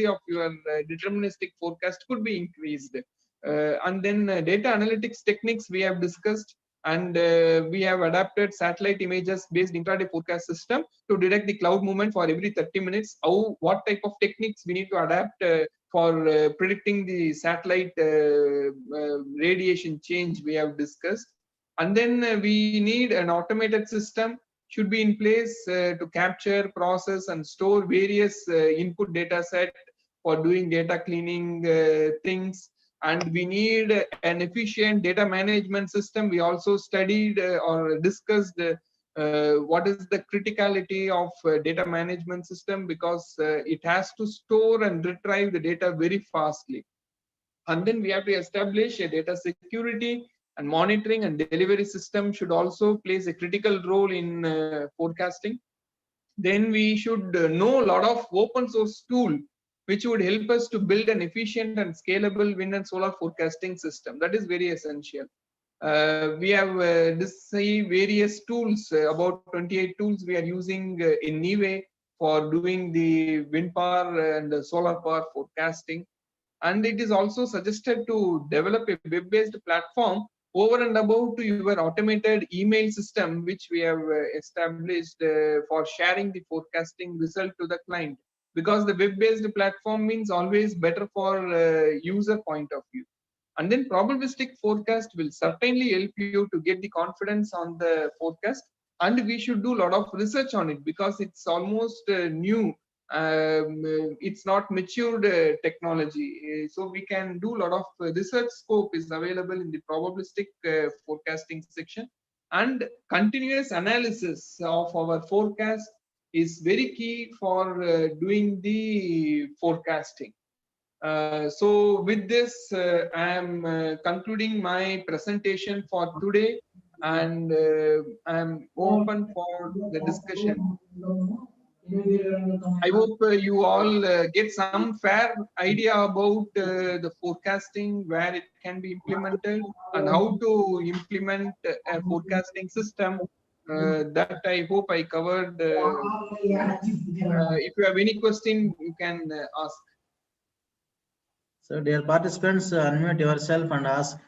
of your deterministic forecast could be increased. And then data analytics techniques we have discussed, and we have adapted satellite images based intraday forecast system to detect the cloud movement for every 30 minutes. What type of techniques we need to adapt for predicting the satellite radiation change we have discussed. And then we need an automated system should be in place to capture, process, and store various input data set for doing data cleaning things. And we need an efficient data management system. We also studied or discussed what is the criticality of data management system, because it has to store and retrieve the data very fastly. And then we have to establish a data security, and monitoring and delivery system should also plays a critical role in forecasting. Then we should know a lot of open source tool which would help us to build an efficient and scalable wind and solar forecasting system. That is very essential. We have various tools, about 28 tools we are using in NIWE for doing the wind power and solar power forecasting. And it is also suggested to develop a web-based platform over and above to your automated email system, which we have established for sharing the forecasting result to the client, because the web-based platform means always better for user point of view. And then probabilistic forecast will certainly help you to get the confidence on the forecast, and we should do a lot of research on it, because it's almost new. It's not matured technology, so we can do a lot of research scope is available in the probabilistic forecasting section. And continuous analysis of our forecast is very key for doing the forecasting. So with this, I am concluding my presentation for today, and I am open for the discussion. I hope you all get some fair idea about the forecasting, where it can be implemented, and how to implement a forecasting system. That I hope I covered. If you have any question, you can ask. So, dear participants, unmute yourself and ask.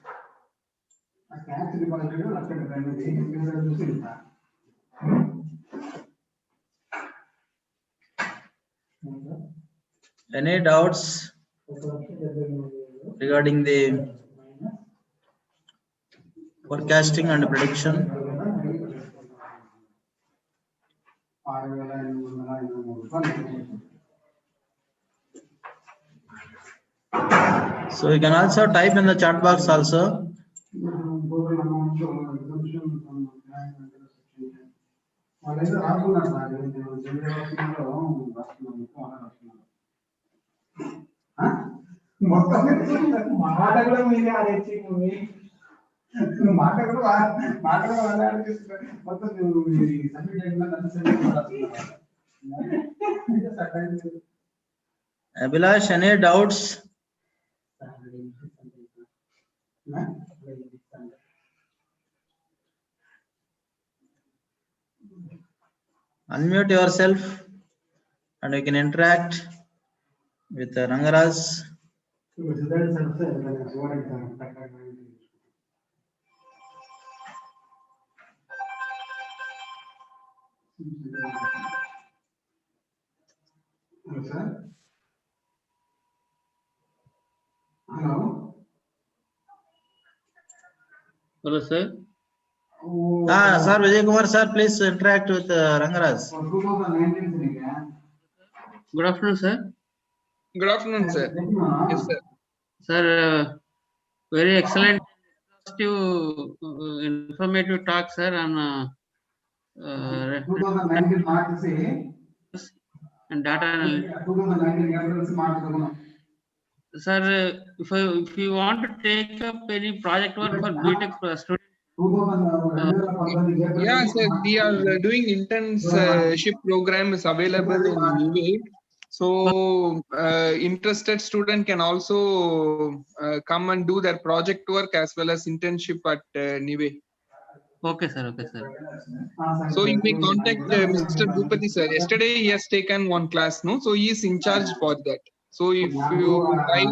Any doubts regarding the forecasting and prediction? So you can also type in the chat box also. Abhilash, any doubts? Unmute yourself and you can interact with Rangaraj. Hello, sir. Sir, Vijay Kumar sir, please interact with Rangaraj. Good afternoon, sir. Good afternoon, sir. Yes, sir. Sir, very excellent, exhaustive, informative talk, sir, on 2019 March and data analytics. Sir, if you want to take up any project work for BTech students, Yeah, sir. We are doing internship program is available in Nive. So interested student can also come and do their project work as well as internship at Nive. okay, sir. Okay, sir. So you may contact Mr. Bhupati sir. Yesterday he has taken one class, no? So he is in charge for that. So if you write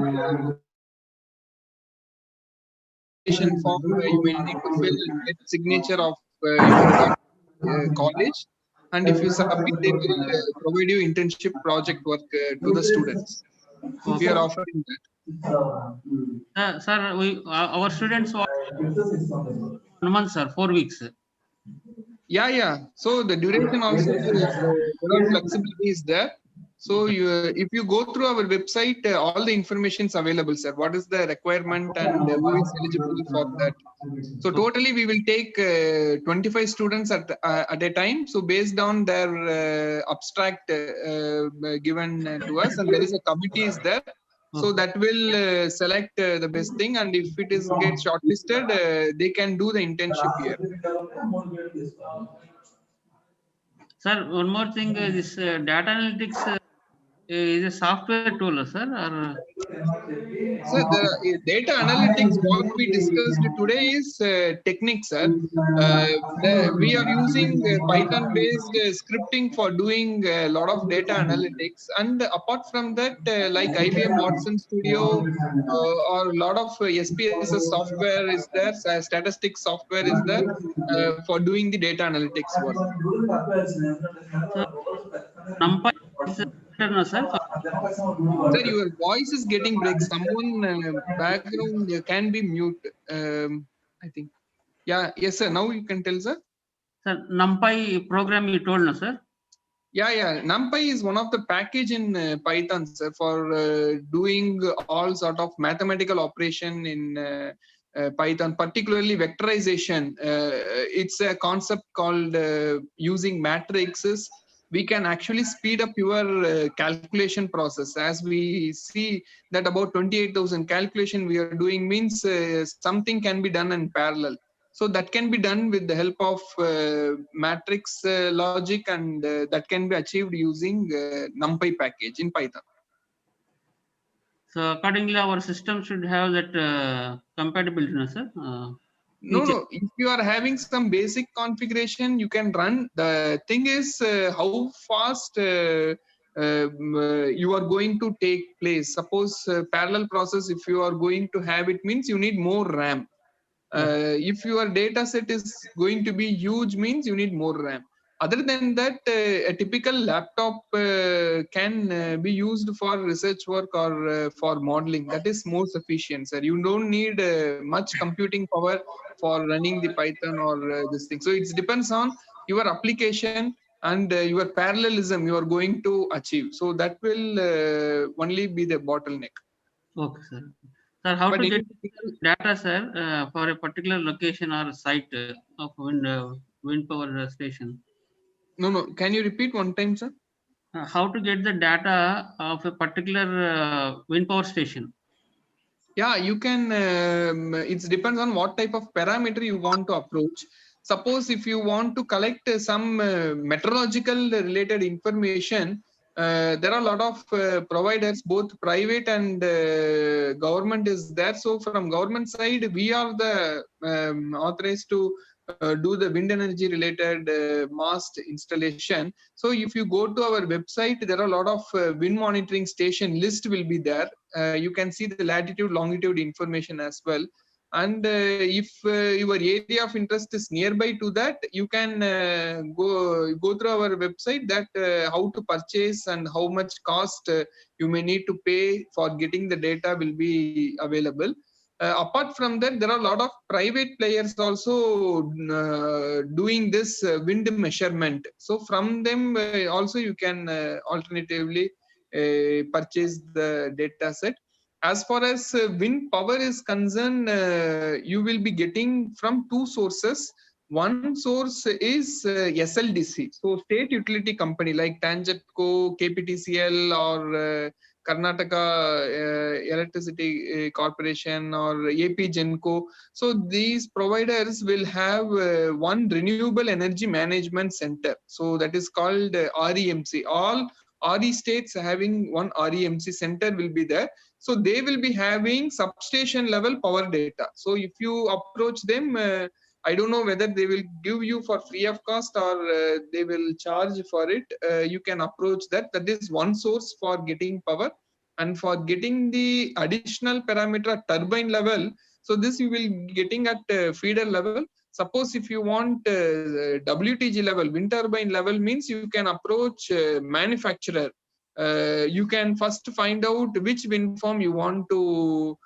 form, you may need to fill and get signature of your college. And if you submit, they will provide you internship project work to the students. We are offering that. Sir, our students want 1 month, sir, 4 weeks. Yeah, yeah. So the duration also, there are flexibility is there. So if you go through our website, all the information is available, sir. What is the requirement and who is eligible for that? So totally we will take 25 students at a time. So based on their abstract given to us, and there is a committee is there. So that will select the best thing, and if it is get shortlisted, they can do the internship here. Sir, one more thing, this data analytics is a software tool, sir, or? So the data analytics, what we discussed today is techniques, sir. We are using Python-based scripting for doing a lot of data analytics, and apart from that, like IBM Watson Studio or a lot of SPSS software is there, statistics software is there for doing the data analytics work. So, NumPy is better, no, sir? Sir, your voice is getting break. Someone background can be mute. I think. Yeah. Yes, sir. Now you can tell, sir. Sir, NumPy program you told, no, sir? Yeah, yeah. NumPy is one of the package in Python, sir, for doing all sort of mathematical operation in Python, particularly vectorization. It's a concept called using matrices. We can actually speed up your calculation process. As we see that about 28,000 calculation we are doing means something can be done in parallel. So that can be done with the help of matrix logic, and that can be achieved using NumPy package in Python. So accordingly, our system should have that compatibility, no, sir? No. If you are having some basic configuration, you can run. The thing is how fast you are going to take place. Suppose parallel process, if you are going to have it, means you need more RAM. If your data set is going to be huge, means you need more RAM. Other than that, a typical laptop can be used for research work or for modeling. That is more sufficient, sir. You don't need much computing power for running the Python or this thing. So it depends on your application and your parallelism you are going to achieve. So that will only be the bottleneck. Okay, sir. Sir, how But to in get data, sir, for a particular location or site of wind power station? no, can you repeat one time, sir? How to get the data of a particular wind power station? Yeah, you can. It depends on what type of parameter you want to approach. Suppose if you want to collect some meteorological related information, there are a lot of providers, both private and government is there. So from government side, we are the authorized to do the wind energy related mast installation. So if you go to our website, there are a lot of wind monitoring station list will be there. You can see the latitude, longitude information as well. And if your area of interest is nearby to that, you can go through our website that how to purchase and how much cost you may need to pay for getting the data will be available. Apart from that, there are a lot of private players also doing this wind measurement. So from them also you can alternatively purchase the data set. As far as wind power is concerned, you will be getting from two sources. One source is SLDC, so state utility company like Tangetco, KPTCL, or Karnataka Electricity Corporation or AP Genco. So these providers will have one renewable energy management center. So that is called REMC. All RE states having one REMC center will be there. So they will be having substation level power data. So if you approach them, I don't know whether they will give you for free of cost or they will charge for it. You can approach that. That is one source for getting power. And for getting the additional parameter at turbine level, so this you will getting at feeder level. Suppose if you want WTG level, wind turbine level, means you can approach manufacturer. You can first find out which wind farm you want to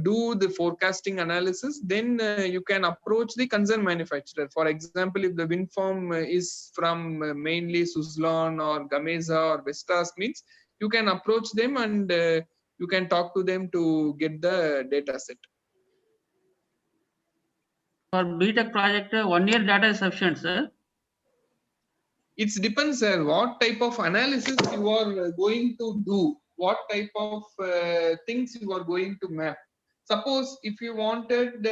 do the forecasting analysis. Then you can approach the concerned manufacturer. For example, if the wind farm is from mainly Suzlon or Gamesa or Vestas, means you can approach them and you can talk to them to get the data set. For BTech project, 1 year data is sufficient, sir. It depends, sir, what type of analysis you are going to do, what type of things you are going to map. Suppose if you wanted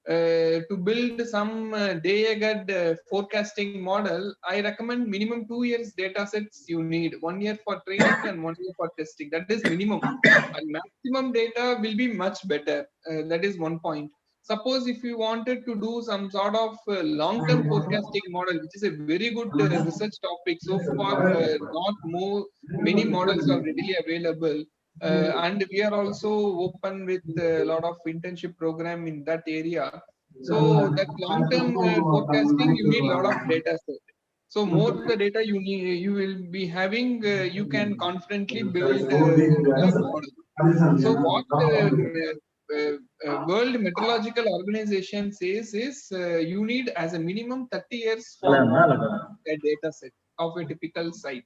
to build some day-ahead forecasting model, I recommend minimum 2 years data sets you need, 1 year for training and 1 year for testing. That is minimum. And maximum data will be much better. That is one point. Suppose if you wanted to do some sort of long-term forecasting model, which is a very good research topic. So far, not many models are readily available. And we are also open with a lot of internship program in that area. So that long-term forecasting, you need a lot of data set. So more the data you need, you will be having, you can confidently build the model. So what World Meteorological Organization says is you need as a minimum 30 years for a data set of a typical site.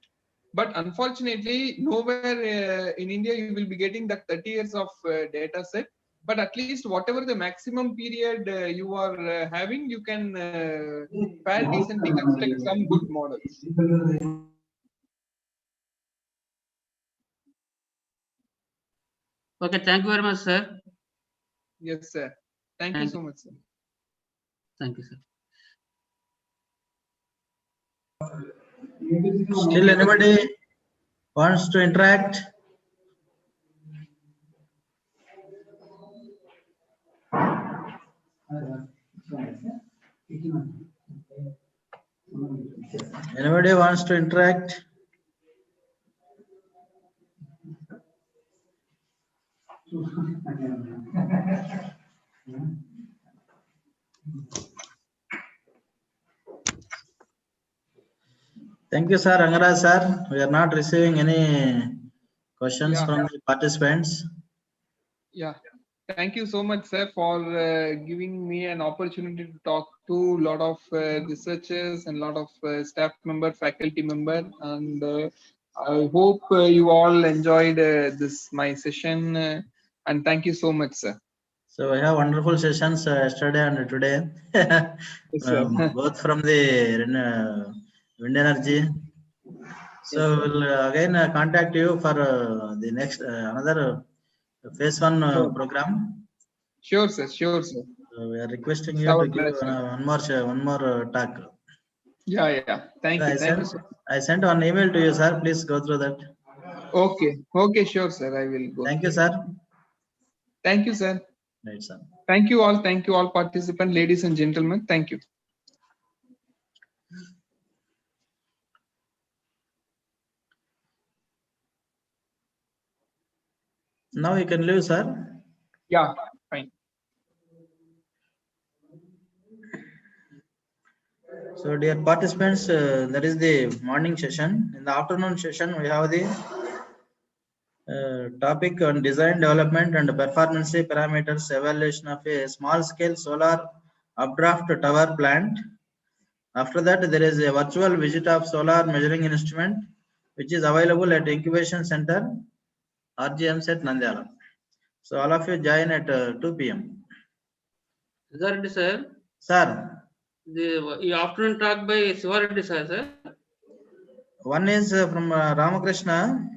But unfortunately, nowhere in India you will be getting that 30 years of data set. But at least whatever the maximum period you are having, you can fair decently construct some good models. Okay, thank you very much, sir. Yes, sir. Thank you so much, sir. Thank you, sir. Still anybody wants to interact? Anybody wants to interact? Thank you, sir. Rangaraj sir. We are not receiving any questions from the participants. Yeah. Thank you so much, sir, for giving me an opportunity to talk to a lot of researchers and a lot of staff member, faculty member, and I hope you all enjoyed this my session. And thank you so much, sir. So we have wonderful sessions yesterday and today, Yes, sir. both from the wind energy. So Yes, sir. we'll again contact you for the next another phase 1 Sure. program. Sure, sir. Sure, sir. We are requesting It's you our to give pleasure. one more talk. Yeah, yeah. Thank you. Thank you, sir. I sent one email to you, sir. Please go through that. Okay. Okay, sure, sir. I will go. Thank you, sir. Thank you, sir. Right, sir. Thank you all. Thank you all participants, ladies and gentlemen. Thank you. Now you can leave, sir. Yeah, fine. So, dear participants, that is the morning session. In the afternoon session, we have the topic on design, development, and performance parameters evaluation of a small-scale solar updraft tower plant. After that, there is a virtual visit of solar measuring instrument, which is available at Incubation Center, RGMs at Nandyala. So, all of you join at 2 p.m. Sivareddy sir, Sir, the afternoon talk by Sivareddy sir. one is from Ramakrishna,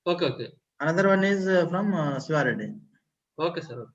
Okay, okay. another one is from Sivareddy. Okay, sir.